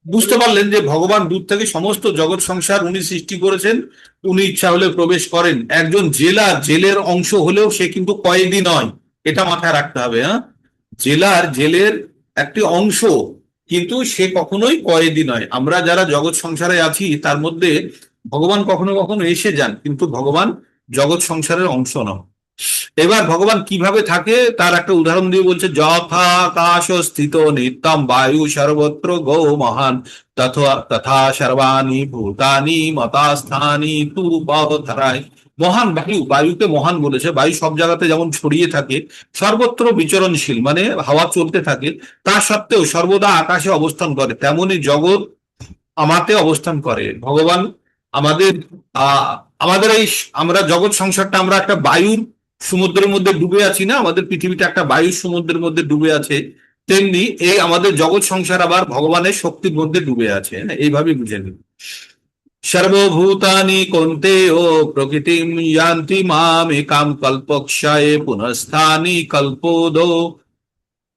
Speaker 1: বুঝতে পারলেন যে ভগবান দূর থেকে সমস্ত জগৎ সংসার উনি সৃষ্টি করেছেন, উনি ইচ্ছা হলে প্রবেশ করেন। একজন জেলের অংশ হলেও সে কিন্তু কয়েদি নয়, এটা মাথায় রাখতে হবে। হ্যাঁ, জেলের একটি অংশ, কিন্তু সে কখনোই কয়েদি নয়। আমরা যারা জগৎ সংসারে আছি তার মধ্যে ভগবান কখনো কখনো এসে যান, কিন্তু ভগবান জগৎ সংসারের অংশ নয়। এবার ভগবান কিভাবে থাকে তার একটা উদাহরণ দিয়ে বলছে, যথা আকাশ স্থিত নিত্যম বায়ু সর্বত্র গো মহান তথা তথা সর্বাণি ভূতানি মতাস্থানি তু পথরায়। মহান বায়ু, বায়ুকে মহান বলেছে। বায়ু সব জায়গাতে যেমন ছড়িয়ে থাকে, সর্বত্র বিচরণশীল, মানে হাওয়া চলতে থাকে, তা সত্ত্বেও সর্বদা আকাশে অবস্থান করে, তেমনি জগৎ আমাতে অবস্থান করে। ভগবান আমাদের আমাদের এই আমরা জগৎ সংসারটা আমরা একটা বায়ুর সমুদ্রের মধ্যে ডুবে আছি না, আমাদের পৃথিবীটা একটা বায়ুর সমুদ্রের মধ্যে ডুবে আছে, তেমনি এই আমাদের জগৎ সংসার আবার ভগবানের শক্তির মধ্যে ডুবে আছে। এইভাবে বুঝে নিন। সর্বভূতানি কৌন্তেয় প্রকৃতিম ইয়ান্তি মামেকাম কল্পক্ষয়ে পুনঃস্থানি কল্পোদো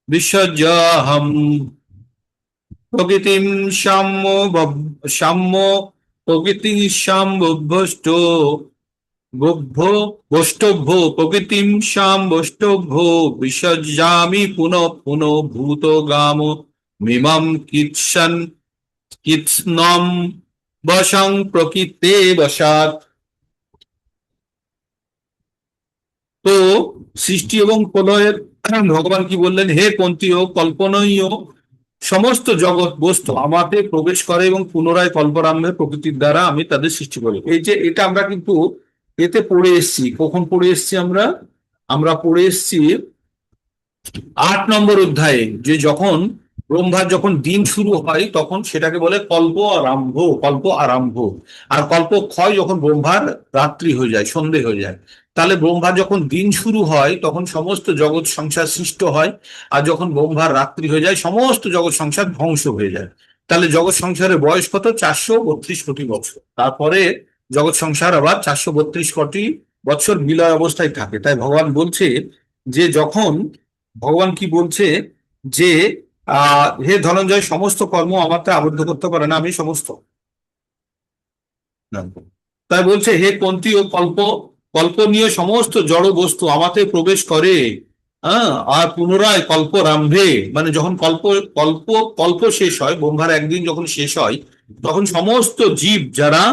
Speaker 1: বিসর্জহম প্রকৃতিম সাম্য প্রকৃতি সাম্যভ্যষ্ট বষ্টভ্য প্রকৃতিম সাম্যষ্টভ্য বিসর্জামি পুনঃ পুনঃ ভূতগাম মিমম কৃৎস্নম বশং প্রকৃতে বশাৎ। তো সৃষ্টি এবং প্রলয়ের ভগবান কি বললেন? হে কন্তীয়, কল্পনীয় সমস্ত জগৎ বস্তু আমাতে প্রবেশ করে এবং পুনরায় কল্পরাম্ভে প্রকৃতির দ্বারা আমি তাদের সৃষ্টি করি। এই যে এটা আমরা কিন্তু এতে পড়ে এসছি। কখন পড়ে এসছি আমরা? আমরা পড়ে এসছি 8 নম্বর অধ্যায়ে, যে যখন ব্রহ্মার যখন দিন শুরু হয় তখন সেটাকে বলে কল্প আরম্ভ, কল্প আরম্ভ। আর কল্প ক্ষয় যখন ব্রহ্মার রাত্রি হয়ে যায়, সন্ধে হয়ে যায়। তাহলে ব্রহ্মার যখন দিন শুরু হয় তখন সমস্ত জগৎ সংসার সৃষ্ট হয়, আর যখন ব্রহ্মার রাত্রি হয়ে যায় সমস্ত জগৎ সংসার ধ্বংস হয়ে যায়। তাহলে জগৎ সংসারের বয়স কত? 432 কোটি বছর। তারপরে জগৎ সংসার আবার 432 কোটি বছর বিলয় অবস্থায় থাকে। তাই ভগবান বলছে যে যখন ভগবান কি বলছে যে হে ধনঞ্জয়, সমস্ত কর্ম আমাকে আবদ্ধ করতে পারে না, আমি সমস্ত। তাই বলছে হে কন্তি ও কল্পনীয় সমস্ত জড় বস্তু আমাতে প্রবেশ করে। হ্যাঁ, আর পুনরায় কল্পরাম্ভে, মানে যখন কল্প শেষ হয়, ব্রহ্মার একদিন যখন শেষ হয়, তখন সমস্ত জীব যারা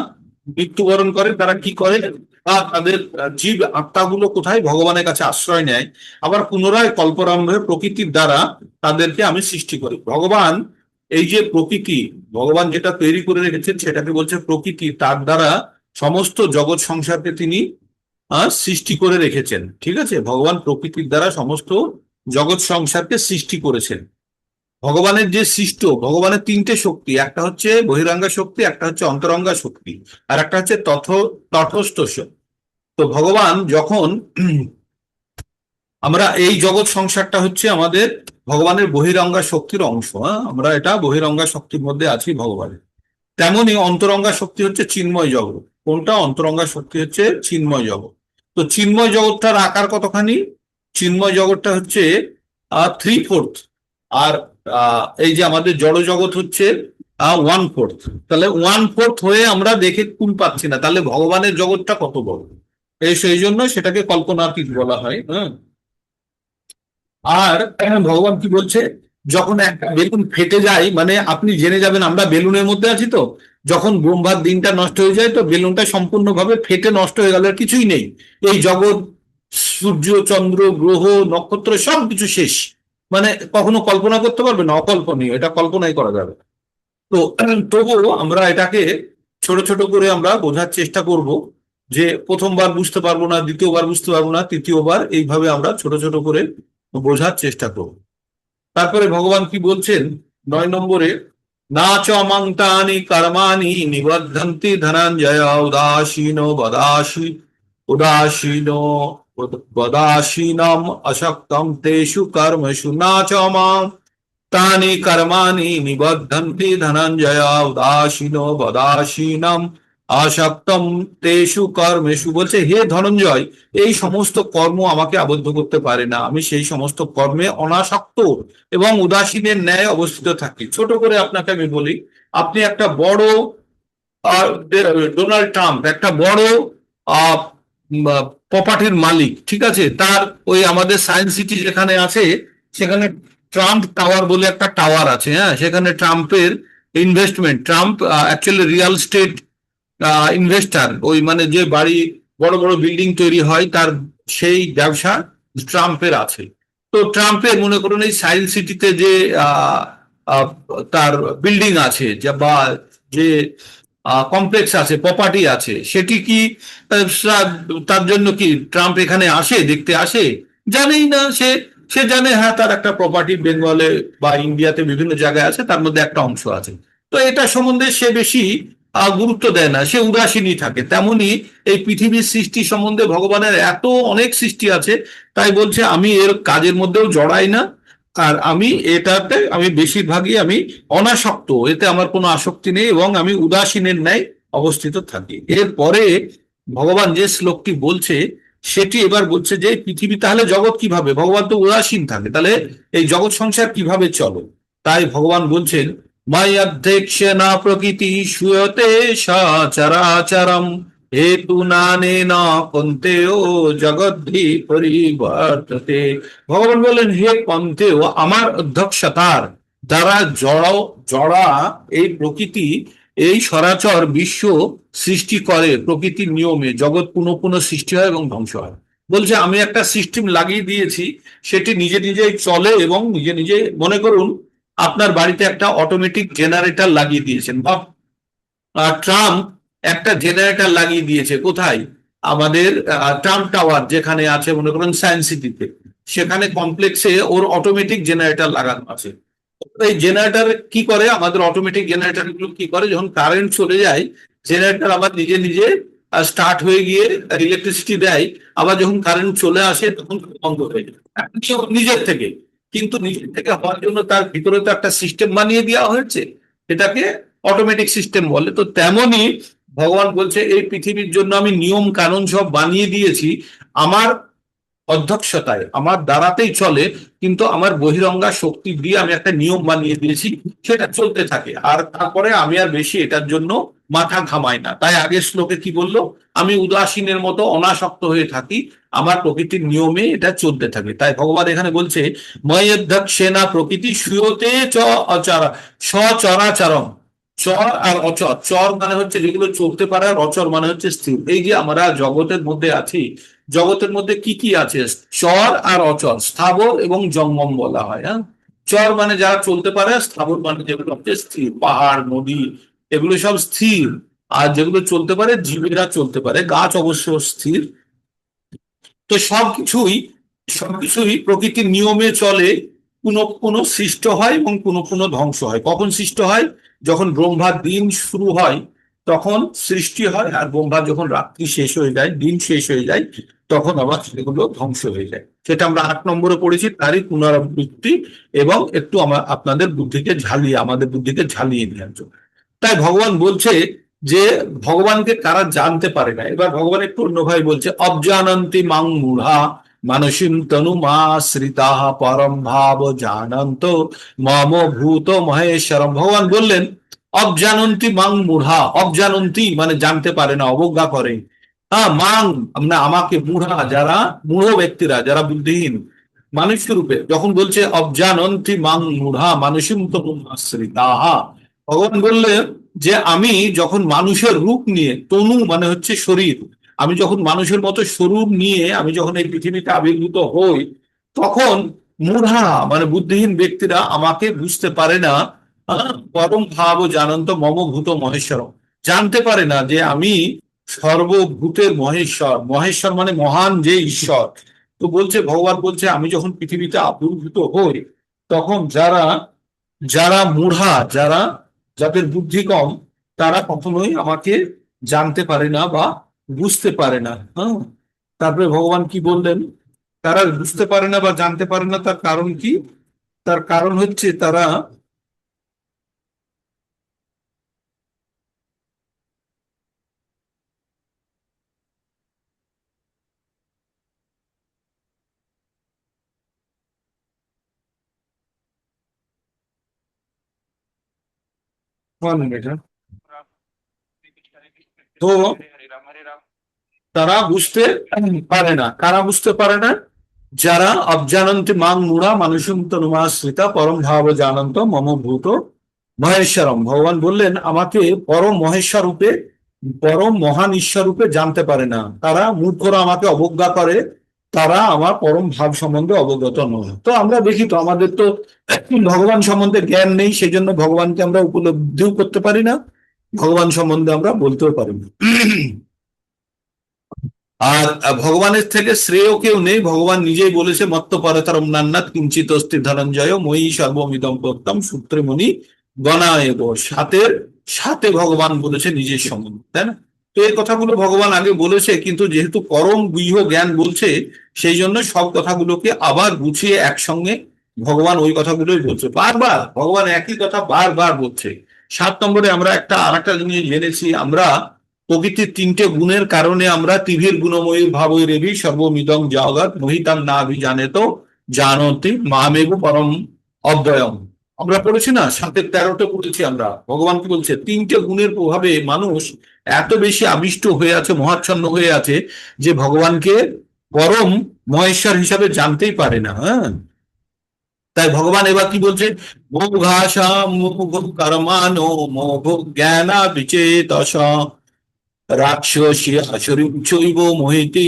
Speaker 1: মৃত্যুবরণ করে তারা কি করে? তাদের জীব আত্মাগুলো কোথায়? ভগবানের কাছে আশ্রয় নেয়। আবার পুনরায় কল্পরাম্ভে প্রকৃতির দ্বারা তাদেরকে আমি সৃষ্টি করি। ভগবান এই যে প্রকৃতি, ভগবান যেটা তৈরি করে রেখেছেন সেটাকে বলছে প্রকৃতি, তার দ্বারা সমস্ত জগৎ সংসারকে তিনি সৃষ্টি করে রেখেছেন। ঠিক আছে, ভগবান প্রকৃতির দ্বারা সমস্ত জগৎ সংসারকে সৃষ্টি করেছেন। ভগবানের যে সৃষ্ট, ভগবানের 3টে শক্তি, একটা হচ্ছে বহিরাঙ্গা শক্তি, একটা হচ্ছে অন্তরঙ্গা শক্তি, আর একটা হচ্ছে তটস্থ শক্তি। তো ভগবান যখন আমরা এই জগৎ সংসারটা হচ্ছে আমাদের ভগবানের বহিরঙ্গা শক্তির অংশ। আমরা এটা বহিরঙ্গা শক্তির মধ্যে আছি ভগবানের। তেমনি অন্তরঙ্গা শক্তি হচ্ছে চিন্ময় জগৎ। কোনটা? অন্তরঙ্গা শক্তি হচ্ছে চিন্ময় জগৎ। তো চিন্ময় জগৎটার আকার কতখানি? চিন্ময় জগৎটা হচ্ছে 3/4, আর এই যে আমাদের জড় জগৎ হচ্ছে 1/4, তাহলে 1/4 হয়ে আমরা দেখে কুল পাচ্ছি না, তাহলে ভগবানের জগৎটা কত বড়। সেই জন্য সেটাকে কল্পনাতীত বলা হয়। হ্যাঁ, আর ভগবান কি বলছে, যখন একটা বেলুন ফেটে যায় মানে আপনি জেনে যাবেন আমরা বেলুনের মধ্যে আছি, তো যখন ব্রহ্মার দিনটা নষ্ট হয়ে যায় তো বেলুনটা সম্পূর্ণভাবে ফেটে নষ্ট হয়ে গেল, আর কিছুই নেই। এই জগৎ, সূর্য, চন্দ্র, গ্রহ, নক্ষত্র সবকিছু শেষ। মানে কখনো কল্পনা করতে পারবে না, অকল্পনীয়, এটা কল্পনাই করা যাবে না। তো তবুও আমরা এটাকে ছোট ছোট করে আমরা বোঝার চেষ্টা করব, যে প্রথমবার বুঝতে পারবো না, দ্বিতীয়বার বুঝতে পারবো না, তৃতীয়বার এইভাবে আমরা ছোট ছোট করে বোঝার চেষ্টা করব। তারপরে ভগবান কি বলছেন 9 নম্বরে, না চ মাংতানি কর্মাণি নিবদ্ধন্তি ধনঞ্জয় উদাসীন বদাসীনম অশক্তম তেষু কর্মসু না চ মাং তানি কর্মাণি নিবদ্ধন্তি ধনঞ্জয় বদাসীনম আসক্তম তেষু কর্মেষু। বলছে হে ধনঞ্জয়, এই সমস্ত কর্ম আমাকে আবদ্ধ করতে পারে না, আমি সেই সমস্ত কর্মে অনাসক্ত এবং উদাসীনের ন্যায় অবস্থিত থাকি। ছোট করে আপনাকে আমি বলি, আপনি একটা বড় ডোনাল্ড ট্রাম্প একটা বড় প্রপার্টির মালিক, ঠিক আছে, তার ওই আমাদের সায়েন্স সিটি যেখানে আছে সেখানে ট্রাম্প টাওয়ার বলে একটা টাওয়ার আছে। হ্যাঁ, সেখানে ট্রাম্পের investment, Trump actually real estate investor, ওই মানে যে বাড়ি বড় বড় বিল্ডিং তৈরি হয় তার সেই ব্যবসা ট্রাম্পের আছে। তো ট্রাম্পের মনে করুন এই সায়েন্স সিটিতে যে তার বিল্ডিং আছে বা যে কমপ্লেক্স আছে, প্রপার্টি আছে, সেটি কি তার জন্য কি ট্রাম্প এখানে আসে, দেখতে আসে? জানেই না। সে সে জানে হ্যাঁ তার একটা প্রপার্টি বেঙ্গলে বা ইন্ডিয়াতে বিভিন্ন জায়গায় আছে, তার মধ্যে একটা অংশ আছে। তো এটা সম্বন্ধে সে বেশি গুরুত্ব দেয় না, সে উদাসীনই থাকে। তেমনি এই পৃথিবীর সৃষ্টি সম্বন্ধে ভগবানের এত অনেক সৃষ্টি আছে, তাই বলছে আমি এর কাজের মধ্যেও জড়াই না, আর আমি এটাতে আমি বেশিরভাগই আমি অনাসক্ত, এতে আমার কোনো আসক্তি নেই এবং আমি উদাসীনের ন্যায় অবস্থিত থাকি। এরপরে ভগবান যে শ্লোকটি বলছে সেটি এবার বলছে যে পৃথিবী তাহলে জগৎ কিভাবে, ভগবান তো উদাসীন থাকে, তাহলে এই জগৎ সংসার কিভাবে চলে। তাই ভগবান বলছেন, ময়্যধ্যক্ষেণ প্রকৃতি সুয়তে সচরাচরম হেতু নানেন কন্তেয় জগদ্ধি পরিবর্ততে। ভগবান বললেন, হে কন্তেয়, আমার অধ্যক্ষতার দ্বারা জড়া এই প্রকৃতি এই সরাচর বিশ্ব সৃষ্টি করে প্রকৃতির নিয়মে। জগৎ পুনঃ পুনঃ সৃষ্টি হয় এবং ধ্বংস হয়। বলছে আমি একটা সিস্টেম লাগিয়ে দিয়েছি, সেটি নিজে নিজেই চলে এবং নিজে নিজে, মনে করুন আপনার বাড়িতে একটা অটোমেটিক জেনারেটর লাগিয়ে দিয়েছেন, বা ট্রাম্প একটা জেনারেটর লাগিয়ে দিয়েছে কোথায়, আমাদের ট্রাম্প টাওয়ার যেখানে আছে মনে করেন সায়েন্স সিটিতে, সেখানে কমপ্লেক্সে ওর অটোমেটিক জেনারেটর লাগানো আছে। এই জেনারেটর কি করে, আমাদের অটোমেটিক জেনারেটর গুলো কি করে, যখন কারেন্ট চলে যায় জেনারেটর আবার নিজে নিজে স্টার্ট হয়ে গিয়ে ইলেকট্রিসিটি দেয়, আবার যখন কারেন্ট চলে আসে তখন বন্ধ হয়ে যায় নিজের থেকে। কিন্তু নিজের থেকে হওয়ার জন্য তার ভিতরে তো একটা সিস্টেম বানিয়ে দেওয়া হয়েছে, এটাকে অটোমেটিক সিস্টেম বলে। তো তেমনই ভগবান বলছে এই পৃথিবীর জন্য আমি নিয়ম কানুন সব বানিয়ে দিয়েছি, আমার অধ্যক্ষতায়, আমার দ্বারাতেই চলে, কিন্তু আমার বহিরঙ্গা শক্তি দিয়ে আমি একটা নিয়ম বানিয়ে দিয়েছি, সেটা চলতে থাকে। আর তারপরে আমি আর বেশি এটার জন্য মাথা ঘামাই না। তাই আগের শ্লোকে কি বললো, আমি উদাসীনের মতো অনাসক্ত হয়ে থাকি, আমার প্রকৃতির নিয়মে এটা চলতে থাকে। তাই ভগবান এখানে বলছে, ময়্যধ্যক্ষেণ প্রকৃতি সুয়তে চ অচরা সচরাচরম। চর আর অচর, চর মানে হচ্ছে যেগুলো চলতে পারে, আর অচর মানে হচ্ছে স্থির। এই যে আমরা জগতের মধ্যে আছি, জগতের মধ্যে কি কি আছে, চর আর অচর, স্থাবর এবং জঙ্গম বলা হয়। হ্যাঁ, চর মানে যারা চলতে পারে, স্থাবর মানে যেগুলো হচ্ছে স্থির, পাহাড়, নদী, এগুলো সব স্থির। আর যেগুলো চলতে পারে, জীবেরা চলতে পারে, গাছ অবশ্য স্থির। তো সবকিছুই প্রকৃতির নিয়মে চলে, কোনো কোনো সৃষ্ট হয় এবং কোনো কোনো ধ্বংস হয়। কখন সৃষ্ট হয়, যখন ব্রহ্মার দিন শুরু হয় তখন সৃষ্টি হয়, আর ব্রহ্মার যখন রাত্রি শেষ হয়ে যায়, দিন শেষ হয়ে যায়, তখন আবার সেগুলো ধ্বংস হয়ে যায়। সেটা আমরা 8 নম্বরে পড়েছি, তারই পুনরাবৃত্তি এবং একটু আপনাদের বুদ্ধিকে আমাদের বুদ্ধিকে ঝালিয়ে দেওয়ার জন্য। তাই ভগবান বলছে যে ভগবানকে কারা জানতে পারে না। এবার ভগবান একটু অন্যভাবে বলছে, অবজানন্তি মাং মূঢ়া মানসীম তনুমাশ্রিতাঃ পরম ভাব জানন্ত মম ভূত মহেশ্বরম। ভগবান বললেন অবজানন্তি মাং মূঢ়া, অবজানন্তি মানে জানতে পারে না, অবজ্ঞা করে। হ্যাঁ, মাং মানে আমাকে, মূঢ়া যারা মূঢ় ব্যক্তিরা, যারা বুদ্ধিহীন মানুষ রূপে, যখন বলছে অবজানন্তি মাং মূঢ়া মানুষীম তনুমাশ্রিতাঃ, ভগবান বললেন যে আমি যখন মানুষের রূপ নিয়ে, তনু মানে হচ্ছে শরীর, আমি যখন মানুষের মতো স্বরূপ নিয়ে আমি যখন এই পৃথিবীতে আবির্ভূত হই, তখন মূঢ়া মানে বুদ্ধিহীন ব্যক্তিরা আমাকে বুঝতে পারে না। পরম ভাব জানন্ত মম ভূত মহেশ্বর, জানতে পারে না যে আমি সর্বভূতের মহেশ্বর। মহেশ্বর মানে মহান যে ঈশ্বর। তো বলছে, ভগবান বলছে আমি যখন পৃথিবীতে আবির্ভূত হই, তখন যারা যারা মূঢ়া, যারা যাদের বুদ্ধি কম, তারা কখনোই আমাকে জানতে পারে না বা বুঝতে পারে না। হ্যাঁ, তারপরে ভগবান কি বললেন, তারা বুঝতে পারে না বা জানতে পারে না, তার কারণ কি? তার কারণ হচ্ছে তারা one minute, হ্যাঁ। তো তারা বুঝতে পারে না। কারা বুঝতে পারে না? যারা অবজানন্তি মাং মূঢ়া মানুষম তনুমাশ্রিতা পরম ভাব জানন্ত মম ভূত মহেশ্বরম। ভগবান বললেন আমাকে পরম মহেশ্বর রূপে, পরম মহান ঈশ্বর রূপে জানতে পারে না। তারা মূর্খরা আমাকে অবজ্ঞা করে, তারা আমার পরম ভাব সম্বন্ধে অবগত নয়। তো আমরা দেখি তো আমাদের তো ভগবান সম্বন্ধে জ্ঞান নেই, সেই জন্য ভগবানকে আমরা উপলব্ধিও করতে পারি না, ভগবান সম্বন্ধে আমরা বলতেও পারি না। আর ভগবানের থেকে শ্রেয় কেউ নেই। ভগবান নিজেই বলেছে মত্ত পরতরম নান্নাত কিঞ্চিত অস্তি ধনঞ্জয় মই সর্বমিদম প্রত্যম সূত্রে মনি গণায়েব। সাথের সাথে ভগবান বলেছে নিজের সম্বন্ধে, তাই না? তো এই কথাগুলো ভগবান আগে বলেছে, কিন্তু যেহেতু পরম গুহ্য জ্ঞান বলছে, সেই জন্য সব কথাগুলোকে আবার গুছিয়ে একসঙ্গে ভগবান ওই কথাগুলোই বলছে। বারবার ভগবান একই কথা বারবার বলছে। 7 নম্বরে আমরা আরেকটা জিনিস জেনেছি, আমরা প্রকৃতির 3টে গুণের কারণে আমরা তীভের গুণময়ী ভাবই রেবি সর্বমিদং জগৎ মোহিতাম না জানে তো জানতি মামেগু পরম অব্যয়ম। আমরা পড়েছি না, 7-13তে পড়েছি আমরা। ভগবান কি বলছে, 3টে গুণের প্রভাবে মানুষ এত বেশি আবিষ্ট হয়ে আছে, মহাচ্ছন্ন হয়ে আছে, যে ভগবানকে পরম মহেশ্বর হিসাবে জানতেই পারে না। হ্যাঁ, তাই ভগবান এবার কি বলছে, মোঘাসা মোঘ কর্মানো মোঘ জ্ঞানা বিচেতস রাক্ষসী আসুরী চৈব মোহিতি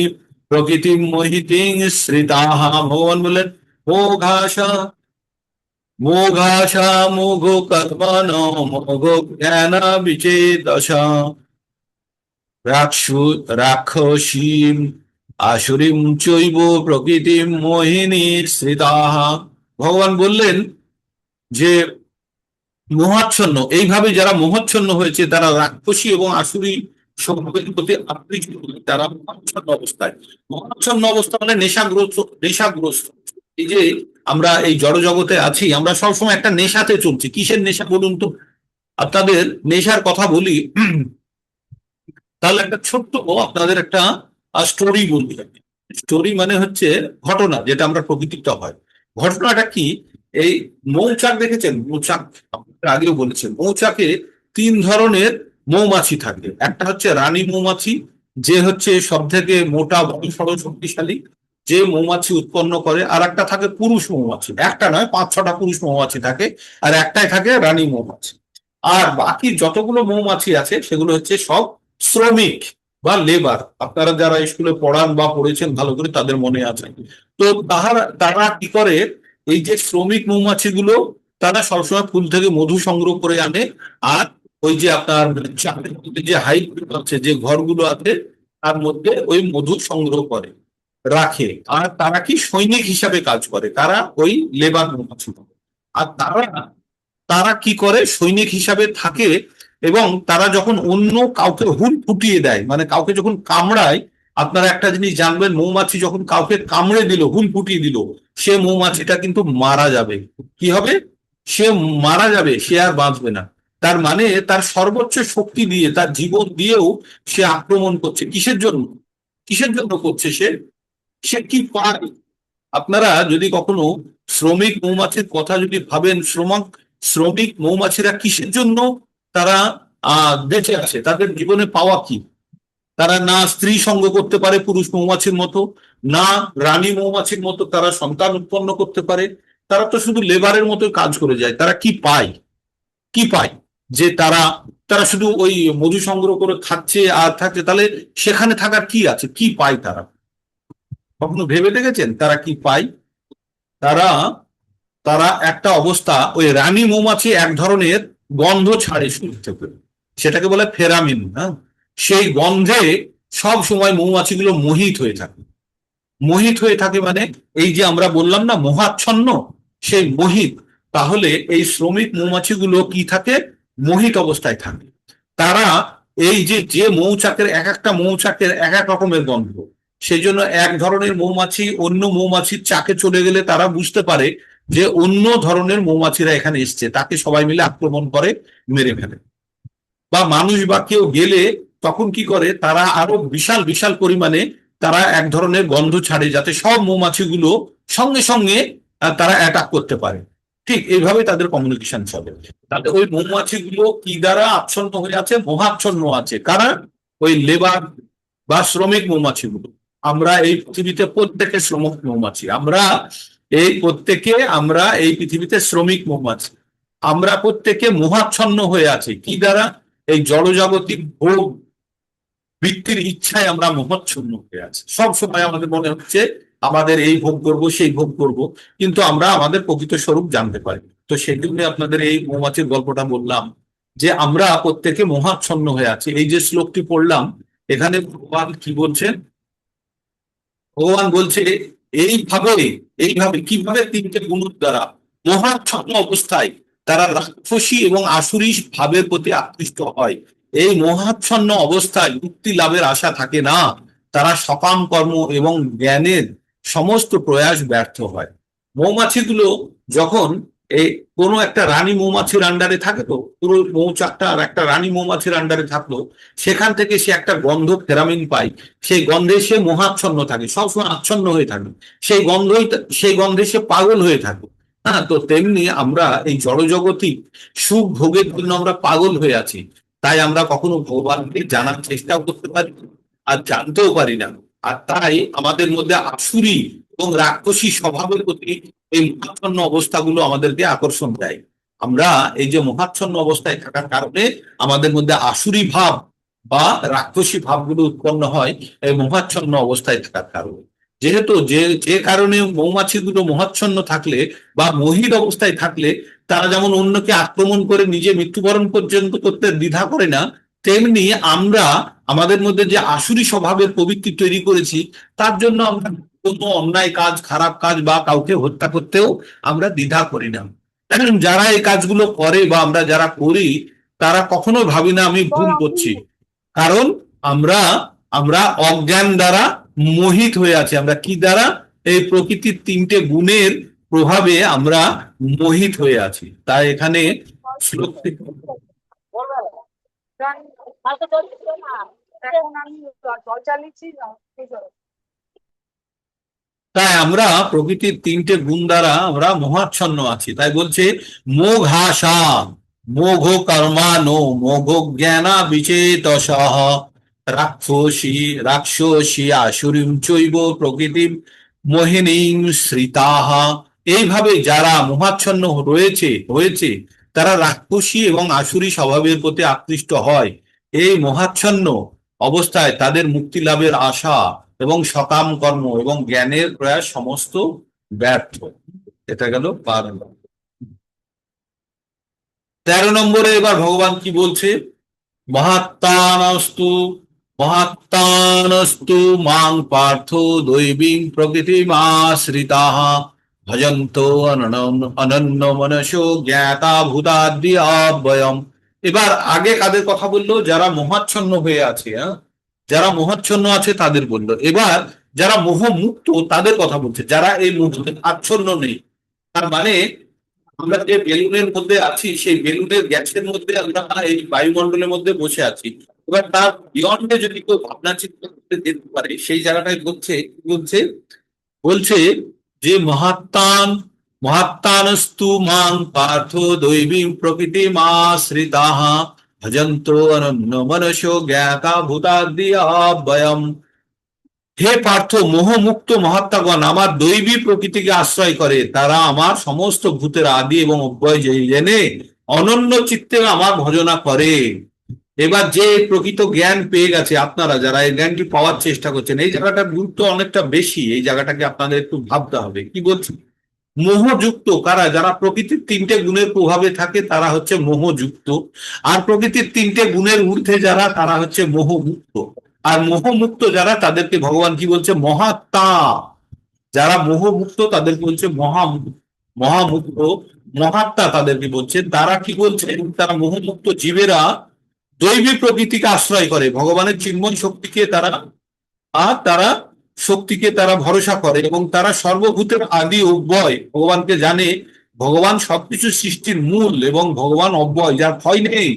Speaker 1: প্রকৃতি মোহিতি শ্রিতাহা। ভগবান বললেন মোঘাসা মোঘাসা মোঘ কর্মণ মোঘ জ্ঞান বিচেতস রাক্ষসীম আসুরীম চৈব প্রকৃতি মোহিনী শ্রিতাহা। ভগবান বললেন যে মোহাচ্ছন্ন, এইভাবে যারা মোহাচ্ছন্ন হয়েছে, তারা রাক্ষসী এবং আসুরী স্বভাবের প্রতি আকৃষ্ট, তারা মোহাচ্ছন্ন অবস্থায়। মোহাচ্ছন্ন অবস্থা মানে নেশাগ্রস্ত, নেশাগ্রস্ত। এই যে আমরা এই জড় জগতে আছি, আমরা সবসময় একটা নেশাতে চলছি। কিসের নেশা বলুন তো? আপনাদের নেশার কথা বলি, তাহলে একটা ছোট্ট আপনাদের একটা স্টোরি বলতে হবে। স্টোরি মানে হচ্ছে ঘটনা, যেটা আমরা প্রকৃতিটা হয়। ঘটনাটা কি? এই মৌচাক দেখেছেন? মৌচাক আপনারা আগেও বলেছেন, মৌচাকে 3 ধরনের মৌমাছি থাকে। একটা হচ্ছে রানী মৌমাছি, যে হচ্ছে সব থেকে মোটা, বড় সড়ো, শক্তিশালী, যে মৌমাছি উৎপন্ন করে। আর একটা থাকে পুরুষ মৌমাছি, একটা নয় 5-6টা পুরুষ মৌমাছি থাকে, আর একটাই থাকে রানী মৌমাছি। আর বাকি যতগুলো মৌমাছি আছে সেগুলো হচ্ছে সব শ্রমিক বা লেবার। আপনারা যারা স্কুলে পড়ান বা পড়েছেন ভালো করে, তাদের মনে আছে। তো তারা কি করে, এই যে শ্রমিক মৌমাছিগুলো, তারা সবসময় ফুল থেকে মধু সংগ্রহ করে আনে, আর ওই যে আপনার চাকের মধ্যে যে হাইভ আছে, যে ঘরগুলো আছে, তার মধ্যে ওই মধু সংগ্রহ করে রাখে। আর তারা কি সৈনিক হিসাবে কাজ করে, তারা ওই লেবার মৌমাছি। আর তারা তারা কি করে, সৈনিক হিসাবে থাকে। এবং তারা যখন অন্য কাউকে হুল ফুটিয়ে দেয়, মানে কাউকে যখন কামড়ায়, আপনারা একটা জিনিস জানবেন, মৌমাছি যখন কাউকে কামড়ে দিল, হুল ফুটিয়ে দিল, সে মৌমাছিটা কিন্তু মারা যাবে। কি হবে? সে মারা যাবে, সে আর বাঁচবে না। তার মানে তার সর্বোচ্চ শক্তি দিয়ে, তার জীবন দিয়েও সে আক্রমণ করছে। কিসের জন্য? কিসের জন্য করছে সে? সে কি পায়? আপনারা যদি কখনো শ্রমিক মৌমাছির কথা যদি ভাবেন, শ্রমিক মৌমাছিরা কিসের জন্য তারা বেঁচে আছে, তাদের জীবনে পাওয়া কি? তারা না স্ত্রী সঙ্গ করতে পারে পুরুষ মৌমাছির মতো, না রানী মৌমাছির মতো তারা সন্তান উৎপন্ন করতে পারে, তারা তো শুধু লেবারের মতো কাজ করে যায়। তারা কি পায়? কি পায় যে তারা তারা শুধু ওই মধু সংগ্রহ করে খাচ্ছে আর থাকছে? তাহলে সেখানে থাকার কি আছে, কি পায় তারা? কখনো ভেবে দেখেছেন তারা কি পায়? তারা তারা একটা অবস্থা, ওই রানী মৌমাছি এক ধরনের গন্ধ ছাড়ে শরীর থেকে, সেটাকে বলে ফেরামিন। হ্যাঁ, সেই গন্ধে সব সময় মৌমাছিগুলো মোহিত হয়ে থাকে। মোহিত হয়ে থাকে মানে এই যে আমরা বললাম না মোহাচ্ছন্ন, সেই মোহিত। তাহলে এই শ্রমিক মৌমাছিগুলো কি থাকে? মোহিত অবস্থায় থাকে। তারা এই যে যে মৌচাকের, এক একটা মৌচাকের এক এক রকমের গন্ধ, সেই জন্য এক ধরনের মৌমাছি অন্য মৌমাছির চাকে চলে গেলে তারা বুঝতে পারে যে অন্য ধরনের মৌমাছিরা এখানে এসছে, তাকে সবাই মিলে আক্রমণ করে, মেরে ফেলে। বা মানুষ বা কেউ গেলে তখন কি করে, তারা আরো বিশাল বিশাল পরিমাণে তারা এক ধরনের গন্ধ ছাড়ে, যাতে সব মৌমাছিগুলো সঙ্গে সঙ্গে তারা অ্যাটাক করতে পারে। ঠিক এইভাবে তাদের কমিউনিকেশন চলে। তাদের ওই মৌমাছিগুলো কি দ্বারা আচ্ছন্ন হয়ে আছে? মোহাচ্ছন্ন আছে। কারা? ওই লেবার বা শ্রমিক মৌমাছিগুলো। আমরা এই পৃথিবীতে প্রত্যেকে শ্রমিক মৌমাছি, আমরা এই পৃথিবীতে শ্রমিক মৌমাছি। আমরা প্রত্যেকে মোহাচ্ছন্ন হয়ে আছি কি দ্বারা? এই জড়জাগতিক ভোগ বৃত্তির ইচ্ছায় আমরা মোহাচ্ছন্ন হয়ে আছি। সব সময় আমাদের মনে হচ্ছে আমাদের এই ভোগ করব, সেই ভোগ করব, কিন্তু আমরা আমাদের প্রকৃত স্বরূপ জানতে পারি। তো সেই জন্য আপনাদের এই মৌমাছির গল্পটা বললাম, যে আমরা প্রত্যেকে মোহাচ্ছন্ন হয়ে আছি। এই যে শ্লোকটি পড়লাম, এখানে ভগবান কি বলছেন? ভগবান বলছে এইভাবে, কিভাবে তিনটে গুণের দ্বারা মহাচ্ছন্ন অবস্থায় তারা রাক্ষসী এবং আসুরি ভাবের প্রতি আকৃষ্ট হয়। এই মহাচ্ছন্ন অবস্থায় মুক্তি লাভের আশা থাকে না, তারা সকাম কর্ম এবং জ্ঞানের সমস্ত প্রয়াস ব্যর্থ হয়। মৌমাছিগুলো যখন এই কোনো একটা রানী মৌমাছির আন্ডারে থাকে, তো পুরো মৌচাকটা আর একটা রানী মৌমাছির আন্ডারে থাকলো, সেখান থেকে সে একটা গন্ধ ফেরামিন পায়। সেই গন্ধে সে মোহাচ্ছন্ন থাকে, সবসময় আচ্ছন্ন হয়ে থাকে। সেই গন্ধে সে পাগল হয়ে থাকে। হ্যাঁ, তো তেমনি আমরা এই জড়জগতিক সুখ ভোগের জন্য আমরা পাগল হয়ে আছি। তাই আমরা কখনো ভগবানকে জানার চেষ্টাও করতে পারি না, আর জানতেও পারি না। আর তাই আমাদের মধ্যে আসুরি এবং রাক্ষসী স্বভাবের প্রতি এই মোহাচ্ছন্ন অবস্থাগুলো আমাদেরকে আকর্ষণ দেয়। আমরা এই যে মোহাচ্ছন্ন অবস্থায় থাকার কারণে আমাদের মধ্যে আসুরি ভাব বা রাক্ষসী ভাবগুলো উৎপন্ন হয় এই মোহাচ্ছন্ন অবস্থায় থাকার কারণে। যেহেতু যে যে কারণে মৌমাছিগুলো মোহাচ্ছন্ন থাকলে বা মোহিত অবস্থায় থাকলে তারা যেমন অন্যকে আক্রমণ করে নিজে মৃত্যুবরণ পর্যন্ত করতে দ্বিধা করে না, তেমনি আমরা আমাদের মধ্যে যে আসুরি স্বভাবের প্রবৃত্তি তৈরি করেছি, তার জন্য আমরা কোনো অন্যায় কাজ, খারাপ কাজ বা কাউকে হত্যা করতেও আমরা দ্বিধা করি না। যারা এই কাজগুলো করে বা আমরা যারা করি, তারা কখনো ভাবি না আমি ভুল করছি। কারণ আমরা আমরা অজ্ঞান দ্বারা মোহিত হয়ে আছি। আমরা কি দ্বারা? এই প্রকৃতির তিনটে গুণের প্রভাবে আমরা মোহিত হয়ে আছি। তাই এখানে শ্লোক থেকে তাই আমরা প্রকৃতির তিনটে গুণ দ্বারা আমরা মোহাচ্ছন্ন আছি। তাই বলছে মোঘাসা মোঘ কর্মানো মোঘ জ্ঞানা বিচেতসঃ রাক্ষসী আসুরিম চৈব প্রকৃতিম মোহিনীম শ্রিতাহ। এইভাবে যারা মোহাচ্ছন্ন হয়েছে তারা রাক্ষসী এবং আসুরি স্বভাবের প্রতি আকৃষ্ট হয়। এই মোহাচ্ছন্ন অবস্থায় তাদের মুক্তি লাভের আশা এবং সকাম কর্ম এবং জ্ঞানের প্রয়াস সমস্ত ব্যর্থ। এটা গেল 12 নম্বর। 13 নম্বরে এবার ভগবান কি বলছে? মহাত্মানস্তু মহাত্মানস্তু মাং পার্থ দৈবীং প্রকৃতিমাশ্রিতাঃ ভজন্ত অনন্য মনসো জ্ঞাতা ভূতাদ্য অব্যয়ম। এবার আগে কাদের কথা বললো? যারা মোহাচ্ছন্ন হয়ে আছে। হ্যাঁ, যারা মোহাচ্ছন্ন আছে তাদের বললো। এবার যারা মোহমুক্ত তাদের কথা বলছে, যারা এই মুহূর্তে আচ্ছন্ন নেই। তার মানে আমরা যে বেলুনের মধ্যে আছি, সেই বেলুনের গ্যাসের মধ্যে আমরা এই বায়ুমণ্ডলের মধ্যে বসে আছি। এবার তার বিয়ন্ডে যদি কেউ ভাবনা চিন্তা করতে যেতে পারে, সেই জায়গাটায় বলছে কি বলছে, বলছে যে মহাত্মানস্তু মাং পার্থ দৈবীং প্রকৃতি মাশ্রিতাঃ ভজন্তো অনন্য মনসো জ্ঞাতা ভূতাদ্যয়ম। হে পার্থ, মোহমুক্ত মহাত্মাগণ আমার দৈবী প্রকৃতিকে আশ্রয় করে, তারা আমার সমস্ত ভূতের আদি এবং অব্যয় জেনে অনন্য চিত্তে আমার ভজনা করে। এবার যে প্রকৃত জ্ঞান পেয়ে গেছে, আপনারা যারা এই জ্ঞানটি পাওয়ার চেষ্টা করছেন, এই জায়গাটার গুরুত্ব অনেকটা বেশি, এই জায়গাটাকে আপনাদের একটু ভাবতে হবে। কি বলছি, মোহযুক্ত কারা, যারা প্রকৃতির তিনটে গুণের প্রভাবে থাকে তারা হচ্ছে মোহযুক্ত, আর প্রকৃতির তিনটে গুণের ঊর্ধ্বে যারা, তারা হচ্ছে মোহমুক্ত। আর মোহমুক্ত যারা, তাদেরকে ভগবান কি বলছে, মহাত্মা। যারা মোহমুক্ত তাদেরকে বলছে মহামুক্ত, মহাত্মা তাদেরকে বলছে। তারা কি বলছে, তারা মোহমুক্ত জীবেরা দৈবী প্রকৃতিকে আশ্রয় করে, ভগবানের চিন্ময় শক্তিকে তারা, আর তারা শক্তিকে তারা ভরসা করে, এবং তারা সর্বভূতের আদি অব্যয় ভগবানকে জানে। ভগবান সবকিছু সৃষ্টির মূল এবং ভগবান অব্যয়, যার ক্ষয় নেই,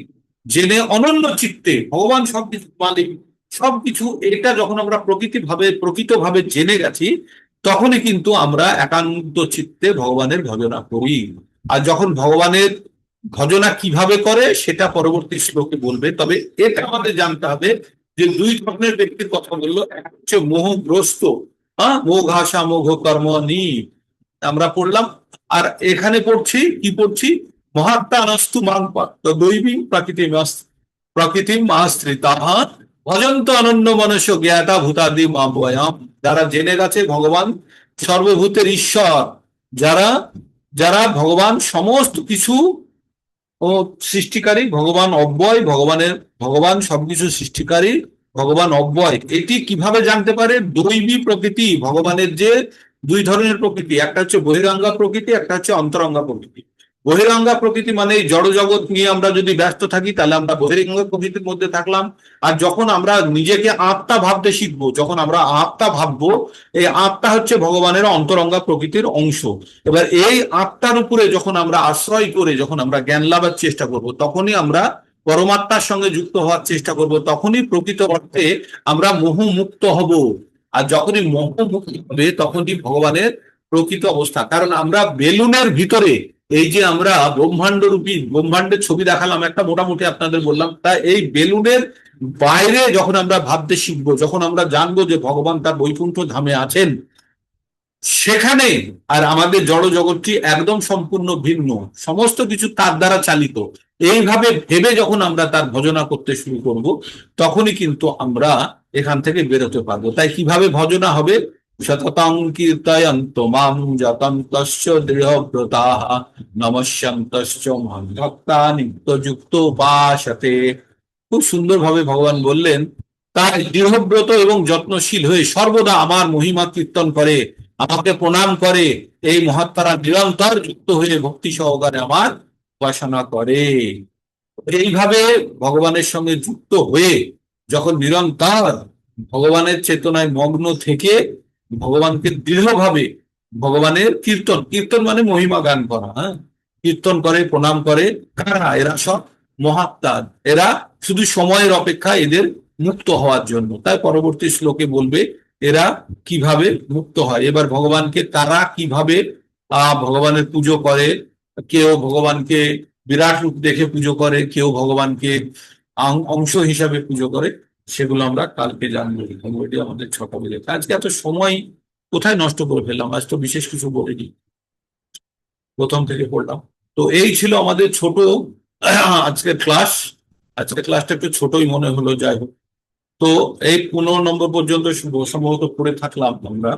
Speaker 1: জেনে অনন্য চিত্তে ভগবান সবকিছু মালিক সবকিছু, এটা যখন আমরা প্রকৃতভাবে জেনে গেছি, তখনই কিন্তু আমরা একান্ত চিত্তে ভগবানের ভজনা করি। আর যখন ভগবানের ভজনা কিভাবে করে সেটা পরবর্তী শ্লোকে বলবে। তবে এটা আমাদের জানতে হবে যে দুই ধরনের ব্যক্তির কথা বললো, এক হচ্ছে মোহগ্রস্ত, মোঘাসা মোঘ কর্ম নি, আমরা পড়লাম। আর এখানে পড়ছি কি পড়ছি, মহাত্মানস্তু মাং পার্থ দৈবী প্রকৃতিম আশ্রিতাঃ ভজন্ত অনন্য মনস্য জ্ঞাতা ভূতাদি মাভয়াম। যারা জেনে গেছে ভগবান সর্বভূতের ঈশ্বর, যারা যারা ভগবান সমস্ত কিছু ও সৃষ্টিকারী, ভগবান অব্যয়, ভগবান সবকিছু সৃষ্টিকারী, ভগবান অব্যয়। এটি কিভাবে জানতে পারে, দৈবী প্রকৃতি, ভগবানের যে দুই ধরনের প্রকৃতি, একটা হচ্ছে বহিরাঙ্গা প্রকৃতি, একটা হচ্ছে অন্তরঙ্গা প্রকৃতি। বহিরাঙ্গা প্রকৃতি মানে এই জড় জগৎ নিয়ে আমরা যদি ব্যস্ত থাকি, তাহলে আমরা বহিরাঙ্গা প্রকৃতির মধ্যে থাকলাম। আর যখন আমরা নিজেকে আত্মা ভাবতে শিখবো, যখন আমরা আত্মা ভাববো, এই আত্মা হচ্ছে ভগবানের অন্তরঙ্গা প্রকৃতির অংশ। এবার এই আত্মার উপরে যখন আমরা আশ্রয় করে যখন আমরা জ্ঞান লাভের চেষ্টা করব, তখনই আমরা পরমাত্মার সঙ্গে যুক্ত হওয়ার চেষ্টা করব, তখনই প্রকৃত অর্থে আমরা মোহমুক্ত হব। আর যখনই মোহমুক্ত হবে, তখনই ভগবানের প্রকৃত অবস্থা। কারণ আমরা বেলুনের ভিতরে, এই যে আমরা ব্রহ্মাণ্ডের ছবি দেখালাম একটা, মোটামুটি আপনাদের বললাম, তা এই বেলুনের বাইরে যখন আমরা ভাবতে শিখবো, যখন আমরা জানবো যে ভগবান তার বৈকুণ্ঠ ধামে আছেন, সেখানে আর আমাদের জড় জগৎটি একদম সম্পূর্ণ ভিন্ন, সমস্ত কিছু তার দ্বারা চালিত। এইভাবে ভেবে যখন আমরা তার ভজনা করতে শুরু করব, তখনই কিন্তু আমরা এখান থেকে বেরোতে পারবো। তাই কিভাবে ভজনা হবে, সততং কীর্তয়ন্ত মাম যতন্তস্য দৃঢ়ব্রতাঃ নমস্যন্তস্য মহৎ ভক্তা নিত্যযুক্ত উপাসতে। খুব সুন্দরভাবে ভগবান বললেন, তাই দৃঢ়ব্রত এবং যত্নশীল হয়ে সর্বদা আমার মহিমা কীর্তন করে, আমাকে প্রণাম করে, এই মহাত্মারা নিরন্তর যুক্ত হয়ে ভক্তি সহকারে আমার উপাসনা করে। এইভাবে ভগবানের সঙ্গে যুক্ত হয়ে যখন নিরন্তর ভগবানের চেতনায় মগ্ন থেকে ভগবানকে দৃঢ়ভাবে ভগবানের কীর্তন মানে মহিমা গান করা, কীর্তন করে, প্রণাম করে, কারা, এরা সব মহাত্মা, এরা শুধু সময়ের অপেক্ষা এদের মুক্ত হওয়ার জন্য। তাই পরবর্তী শ্লোকে বলবে এরা কিভাবে মুক্ত হয়। এবার ভগবানকে তারা কিভাবে ভগবানের পুজো করে, কেউ ভগবানকে বিরাট রূপ দেখে পুজো করে, কেউ ভগবানকে অংশ হিসাবে পুজো করে, সেগুলো আমরা কালকে জানবো। এটি আমাদের 6টা বেজে, আজকে এত সময় কোথায় নষ্ট করে ফেললাম, আজ তো বিশেষ কিছু বলিনি, প্রথম থেকে পড়লাম। তো এই ছিল আমাদের ছোট আজকের ক্লাস। আজকের ক্লাসটা একটু ছোটই মনে হলো, যাই হোক। তো এই 15 নম্বর পর্যন্ত সম্ভবত পড়ে থাকলাম আমরা।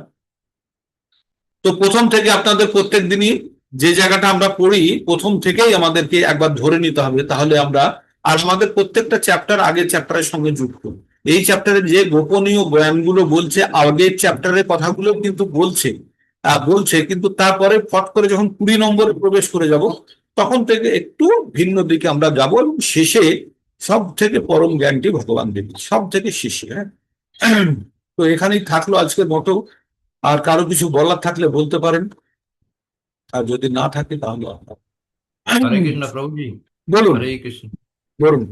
Speaker 1: তো প্রথম থেকে আপনাদের প্রত্যেক দিনই যে জায়গাটা আমরা পড়ি, প্রথম থেকেই আমাদেরকে একবার ধরে নিতে হবে, তাহলে আমরা, আর আমাদের প্রত্যেকটা চ্যাপ্টার আগের চ্যাপ্টারের সঙ্গে যুক্ত। এই চ্যাপ্টারে যে গোপনীয় জ্ঞানগুলো বলছে, আগের চ্যাপ্টারের কথাগুলো কিন্তু বলছে, কিন্তু তারপরে ফট করে যখন 20 নম্বরে প্রবেশ করে যাব, তখন থেকে একটু ভিন্ন দিকে আমরা যাব, এবং শেষে সব থেকে পরম জ্ঞানটি ভগবান দেবেন, সব থেকে শেষে। তো এখানেই থাকলো আজকের মতো। আর কারো কিছু বলার থাকলে বলতে পারেন, আর যদি না থাকে তাহলে
Speaker 3: হরে কৃষ্ণ প্রভুজি,
Speaker 1: বলুন,
Speaker 3: হরে কৃষ্ণ।
Speaker 1: বলুন।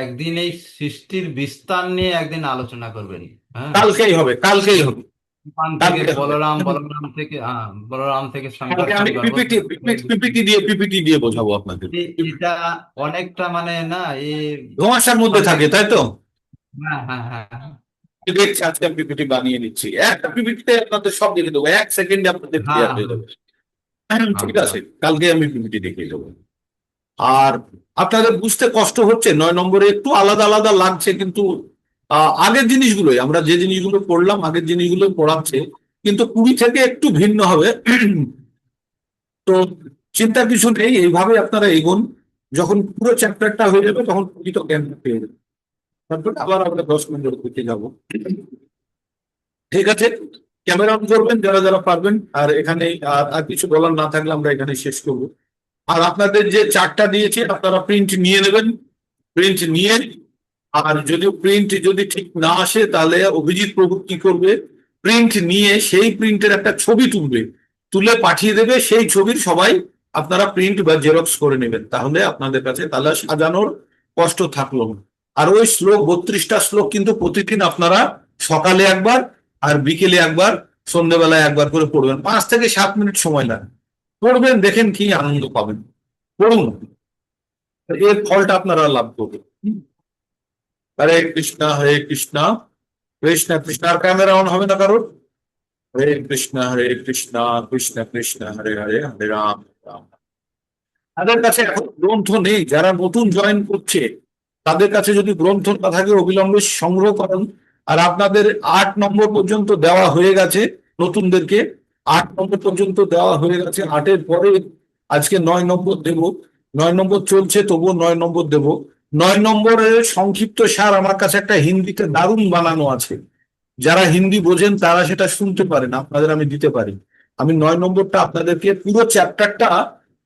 Speaker 3: একদিন এই সৃষ্টির বিস্তার নিয়ে একদিন আলোচনা করবেন। হ্যাঁ,
Speaker 1: কালকেই হবে, কালকেই হবে,
Speaker 3: ওখান থেকে
Speaker 1: কালকে হবে।
Speaker 3: বলরাম থেকে শঙ্কর,
Speaker 1: কালকে আমি
Speaker 3: শঙ্কর
Speaker 1: পিপিটি দিয়ে বোঝাবো আপনাদের।
Speaker 3: এটা অনেকটা মানে না
Speaker 1: ধোঁয়াশার মধ্যে
Speaker 3: সঙ্গে
Speaker 1: থাকে, তাই তো?
Speaker 3: হ্যাঁ হ্যাঁ হ্যাঁ
Speaker 1: দেখছি আজকে আমি পিপিটি বানিয়ে নিচ্ছি, একটা পিপিটিতে আপনাদের সব দেখে দেবো, 1 সেকেন্ডে আপনাদের
Speaker 3: হ্যাঁ
Speaker 1: ক্লিয়ার হয়ে যাবে। হ্যাঁ, ঠিক
Speaker 3: আচ্ছা।
Speaker 1: আছে, কালকে আমি পিপিটি দেখিয়ে দেবো। আর আপনাদের বুঝতে কষ্ট হচ্ছে 9 নম্বরে একটু আলাদা আলাদা লাগছে, কিন্তু আগের জিনিসগুলোই আমরা যে জিনিসগুলো পড়লাম আগের জিনিসগুলো পড়াচ্ছে, কিন্তু 20 থেকে একটু ভিন্ন হবে। তো চিন্তার কিছু নেই, এইভাবে আপনারা এগোন। যখন পুরো চ্যাপ্টারটা হয়ে যাবে তখন 20 তো জ্ঞান পেয়ে যাবে। তারপরে আবার আমরা 10 মিনিট দিকে যাবো। ঠিক আছে, ক্যামেরা অন করবেন যারা যারা পারবেন। আর এখানে আর কিছু বলার না থাকলে আমরা এখানে শেষ করবো। আর আপনাদের যে চার্টটা দিয়েছি আপনারা প্রিন্ট নিয়ে নেবেন, প্রিন্ট নিয়ে, আর যদি প্রিন্ট যদি ঠিক না আসে তাহলে অভিজিৎ প্রভু কি করবে, প্রিন্ট নিয়ে সেই প্রিন্টের একটা ছবি তুলবে, তুলে পাঠিয়ে দেবে, সেই ছবির সবাই আপনারা প্রিন্ট বা জেরক্স করে নেবেন, তাহলে আপনাদের কাছে তাহলে সাজানোর কষ্ট থাকলো না। আর ওই শ্লোক 32টা শ্লোক কিন্তু প্রতিদিন আপনারা সকালে একবার আর বিকেলে একবার সন্ধ্যেবেলায় একবার করে পড়বেন, 5 থেকে 7 মিনিট সময় লাগে, পড়বেন, দেখেন কি আনন্দ পাবেন, পড়ুন, এর ফলটা আপনারা লাভ করবেন। হরে কৃষ্ণ হরে কৃষ্ণ কৃষ্ণ কৃষ্ণ, আর ক্যামেরা অন হবে না কারোর। হরে কৃষ্ণ কৃষ্ণ কৃষ্ণ হরে হরে, হরে রাম রাম। তাদের কাছে এখন গ্রন্থ নেই, যারা নতুন জয়েন করছে তাদের কাছে যদি গ্রন্থ না থাকে অবিলম্বে সংগ্রহ করেন। আর আপনাদের 8 নম্বর পর্যন্ত দেওয়া হয়ে গেছে, নতুনদেরকে 8 নম্বর পর্যন্ত দেওয়া হয়ে গেছে, 8-এর পরে আজকে 9 নম্বর দেব। 9 নম্বর চলছে, তবুও 9 নম্বর দেব। 9 নম্বরের সংক্ষিপ্ত সার আমার কাছে একটা হিন্দিতে দারুণ বানানো আছে, যারা হিন্দি বোঝেন তারা সেটা শুনতে পারেন, আপনাদের আমি দিতে পারি। আমি 9 নম্বরটা আপনাদেরকে পুরো চ্যাপ্টারটা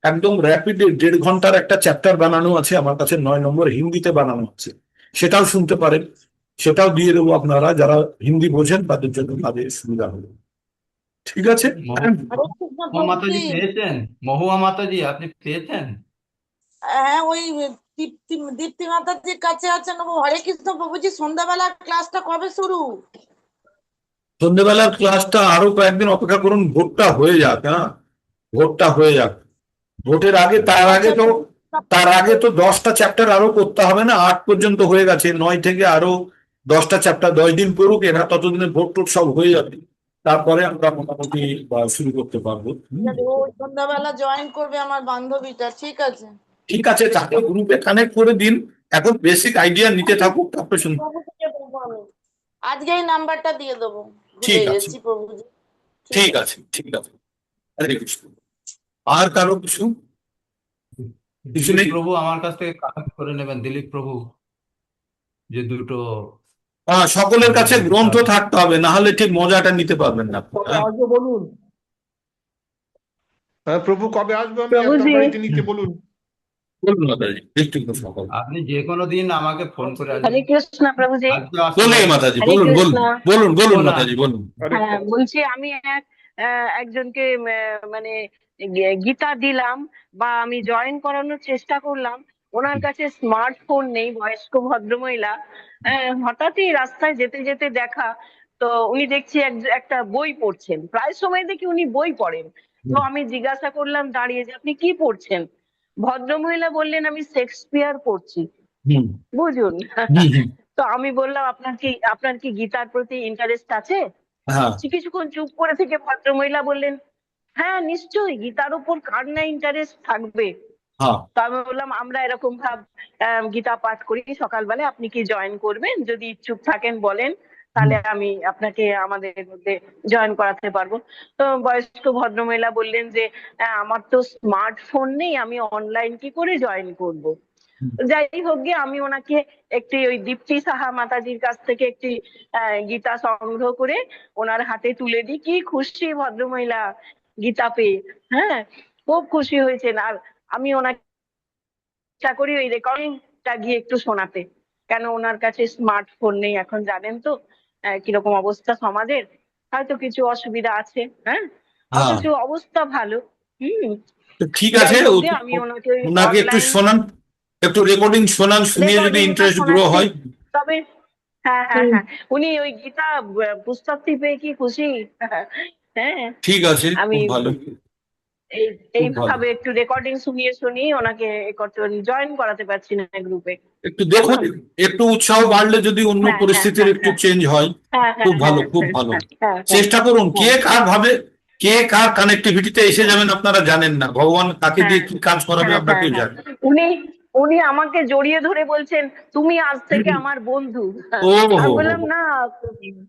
Speaker 1: একদম র্যাপিড 1.5 ঘন্টার একটা চ্যাপ্টার বানানো আছে আমার কাছে, 9 নম্বর হিন্দিতে বানানো আছে, সেটাও শুনতে পারেন, সেটাও দিয়ে দেবো। আপনারা যারা হিন্দি বোঝেন তাদের জন্য কাজে সুবিধা হবে। ঠিক আছে,
Speaker 3: মহু
Speaker 4: হরে কৃষ্ণ
Speaker 3: মহু মাতাজি
Speaker 4: প্রভুজি।
Speaker 3: পেয়েছেন? মহুয়া মাতাজি আপনি পেয়েছেন?
Speaker 4: হ্যাঁ, ওই দীপ্তি দীপ্তি মাতাজির কাছে আছেন। ও হরে কৃষ্ণ প্রভুজি, সন্ধ্যাবেলা ক্লাসটা কবে শুরু?
Speaker 1: সন্ধ্যেবেলার ক্লাসটা আরো কয়েকদিন অপেক্ষা করুন, ভোটটা হয়ে যাক, হ্যাঁ, ভোটটা হয়ে যাক। ভোটের আগে,
Speaker 4: আচ্ছা,
Speaker 1: তার আগে তো 10টা চ্যাপ্টার আরো করতে হবে না, 8 পর্যন্ত হয়ে গেছে, 9 থেকে আরো 10টা চ্যাপ্টার 10 দিন পড়ুক এরা, ততদিনে ভোট টোট সব হয়ে যাবে, তারপরে আমরা মোটামুটি শুরু করতে পারবো।
Speaker 4: ও সন্ধ্যাবেলা জয়েন করবে আমার বান্ধবীটা, ঠিক আছে।
Speaker 1: ঠিক আছে, তাকে গ্রুপে কানেক্ট করে দিন, এখন বেসিক আইডিয়া নিতে থাকুক, তারপরে শুনুন।
Speaker 4: প্রভুজিকে বলবো আমি। আজকেই নাম্বারটা দিয়ে দেবো, ভুলে
Speaker 1: ঠিক আছে,
Speaker 4: গেছি প্রভুজি।
Speaker 1: ঠিক আছে, ঠিক আছে। হরে কৃষ্ণ। আর কারো কিছু কিছু
Speaker 3: দিলীপ
Speaker 1: নেই?
Speaker 3: প্রভু আমার কাছ থেকে কালেক্ট করে নেবেন, দিলীপ প্রভু, যে দুটো
Speaker 1: সকলের কাছে গ্রন্থ
Speaker 3: কিতাব।
Speaker 1: থাকতে হবে, না হলে ঠিক মজাটা নিতে পারবেন না।
Speaker 5: কবে
Speaker 1: হ্যাঁ,
Speaker 5: আসবে বলুন? হ্যাঁ প্রভু, কবে আসবে আমি
Speaker 6: প্রভুজি
Speaker 5: আপনার বাড়িতে নিতে বলুন।
Speaker 1: বলুন মাতাজি, একটু সকাল।
Speaker 3: আপনি যে কোনো দিন আমাকে ফোন করে
Speaker 6: হরে
Speaker 3: আসবেন।
Speaker 6: কৃষ্ণ প্রভুজি।
Speaker 3: আজকে আসতে
Speaker 1: বলুন
Speaker 3: পারেন।
Speaker 1: মাতাজি,
Speaker 6: হরে
Speaker 1: বলুন বলুন
Speaker 6: কৃষ্ণ।
Speaker 1: বলুন বলুন
Speaker 3: বলুন।
Speaker 1: মাতাজি, বলুন।
Speaker 5: আরে
Speaker 6: হ্যাঁ, বলছি আমি একজনকে মানে গীতা দিলাম বা আমি জয়েন করানোর চেষ্টা করলাম। ওনার কাছে স্মার্টফোন নেই, বয়স্ক ভদ্রমহিলা। হঠাৎই রাস্তায় যেতে যেতে দেখা, তো উনি দেখছি একটা বই পড়ছেন, প্রায় সময় দেখি উনি বই পড়েন। তো আমি জিজ্ঞাসা করলাম দাঁড়িয়ে যে আপনি কি পড়ছেন। ভদ্রমহিলা বললেন আমি শেক্সপিয়ার পড়ছি।
Speaker 1: হুম
Speaker 6: বুঝুন।
Speaker 1: হুম হুম,
Speaker 6: তো আমি বললাম আপনার কি গীতার প্রতি ইন্টারেস্ট আছে?
Speaker 1: হ্যাঁ
Speaker 6: কিছুক্ষণ চুপ করে থেকে ভদ্রমহিলা বললেন হ্যাঁ নিশ্চয়ই, গীতার উপর কার না ইন্টারেস্ট থাকবে।
Speaker 1: হ্যাঁ।
Speaker 6: তো আমি বললাম আমরা এরকম গীতা পাঠ করি সকালবেলা, আপনি কি জয়েন করবেন? যদি ইচ্ছুক থাকেন বলেন, তাহলে আমি আপনাকে আমাদের মধ্যে জয়েন করাতে পারবো। তো বয়স্ক ভদ্রমহিলা বললেন যে আমার তো স্মার্টফোন নেই, আমি অনলাইন কি করে জয়েন করব। যাই হোক গিয়ে আমি ওনাকে একটি ওই দীপ্তি সাহা মাতাজির কাছ থেকে একটি গীতা সংগ্রহ করে ওনার হাতে তুলে দিই। কি খুশি ভদ্রমহিলা গীতা পেয়ে, হ্যাঁ, খুব খুশি হয়েছেন। আর আমি ওনাকে চেষ্টা করি ওই রেকর্ডিংটা গিয়ে একটু শোনাতে, কেন ওনার কাছে স্মার্টফোন নেই। এখন জানেন তো কিরকম অবস্থা সমাজের, হয়তো কিছু অসুবিধা আছে, হ্যাঁ,
Speaker 1: হ্যাঁ,
Speaker 6: অথচ অবস্থা ভালো।
Speaker 1: তো ঠিক
Speaker 6: যাই
Speaker 1: আছে,
Speaker 6: হোক গে, আমি ওনাকে
Speaker 1: ওনাকে একটু
Speaker 6: অনলাইন
Speaker 1: শোনান, একটু রেকর্ডিং শোনান, শুনিয়ে যদি
Speaker 6: Recording টা
Speaker 1: ইন্টারেস্ট গ্রো
Speaker 6: শোনাচ্ছি।
Speaker 1: হয়।
Speaker 6: তবে হ্যাঁ, উনি ওই গীতা পুস্তকটি পেয়ে কি খুশি। হ্যাঁ,
Speaker 1: ঠিক আছে,
Speaker 6: আমি
Speaker 1: খুব ভালো।
Speaker 6: এইভাবে একটু রেকর্ডিং শুনিয়ে ওনাকে জয়েন করাতে পারছি না গ্রুপে।
Speaker 1: একটু দেখুন, একটু উৎসাহ বাড়লে যদি অন্য
Speaker 6: হ্যাঁ,
Speaker 1: পরিস্থিতির
Speaker 6: হ্যাঁ,
Speaker 1: একটু চেঞ্জ হয়,
Speaker 6: হ্যাঁ,
Speaker 1: খুব ভালো, খুব
Speaker 6: হ্যাঁ,
Speaker 1: ভালো।
Speaker 6: হ্যাঁ,
Speaker 1: চেষ্টা করুন। কে
Speaker 6: হ্যাঁ,
Speaker 1: কার ভাবে, কে কার কানেক্টিভিটিতে এসে যাবেন আপনারা জানেন না। ভগবান কাকে দিয়ে কি কাজ করাবে
Speaker 6: হ্যাঁ,
Speaker 1: আমরা
Speaker 6: হ্যাঁ,
Speaker 1: কেউ
Speaker 6: হ্যাঁ।
Speaker 1: জানি।
Speaker 6: উনি আমাকে জড়িয়ে ধরে বলছেন তুমি আজ থেকে আমার বন্ধু।
Speaker 1: ও
Speaker 6: আমি বললাম না,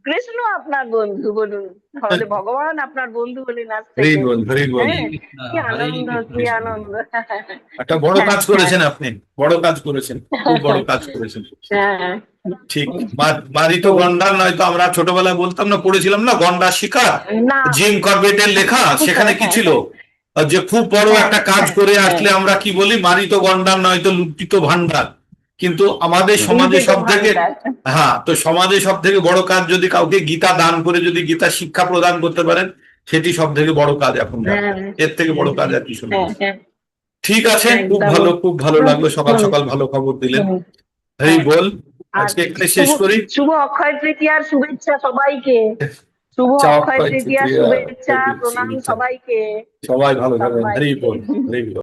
Speaker 6: কৃষ্ণ আপনার বন্ধু বলুন, তাহলে ভগবান আপনার বন্ধু হলেন আজ
Speaker 1: ভেরি
Speaker 6: থেকে।
Speaker 1: Good, very good.
Speaker 6: হ্যাঁ,
Speaker 3: কৃষ্ণ,
Speaker 6: কি
Speaker 3: হরে
Speaker 6: আনন্দ,
Speaker 3: কৃষ্ণ।
Speaker 6: কি আনন্দ।
Speaker 1: একটা বড় কাজ
Speaker 6: হ্যাঁ,
Speaker 1: করেছেন আপনি, বড় কাজ করেছেন, খুব বড় কাজ করেছেন।
Speaker 6: হ্যাঁ,
Speaker 1: ঠিক। বাড়ি তো গন্ডার নয়, তো আমরা ছোটবেলায় বলতাম না, পড়েছিলাম না গন্ডার শিকার,
Speaker 6: না,
Speaker 1: জিম কর্বেটের লেখা। সেখানে কি ছিল, যে খুব বড় একটা কাজ করে আসলে আমরা কি বলি, মারি তো গন্ডার নয় তো লুটিত ভান্ডার। কিন্তু আমাদের সমাজে সব থেকে, হ্যাঁ, তো সমাজে সব থেকে বড় কাজ যদি কাউকে গীতা দান করে যদি গীতা শিক্ষা প্রদান করতে পারেন, সেটি সব থেকে বড় কাজ এখন। এর থেকে বড় কাজ আর কিছু নেই। ঠিক আছে, খুব
Speaker 6: একদম।
Speaker 1: ভালো, খুব ভালো লাগলো, সকাল সকাল ভালো খবর দিলেন। হরি বল। আজকে এখানে শেষ করি।
Speaker 6: শুভ অক্ষয় তৃতীয়ার শুভেচ্ছা সবাইকে। শুভ অক্ষয় তৃতীয়ার শুভেচ্ছা, প্রণাম সবাইকে।
Speaker 1: সবাই ভালো থাকবেন। হরি বল,
Speaker 6: সবাইকে।
Speaker 1: হরি বল।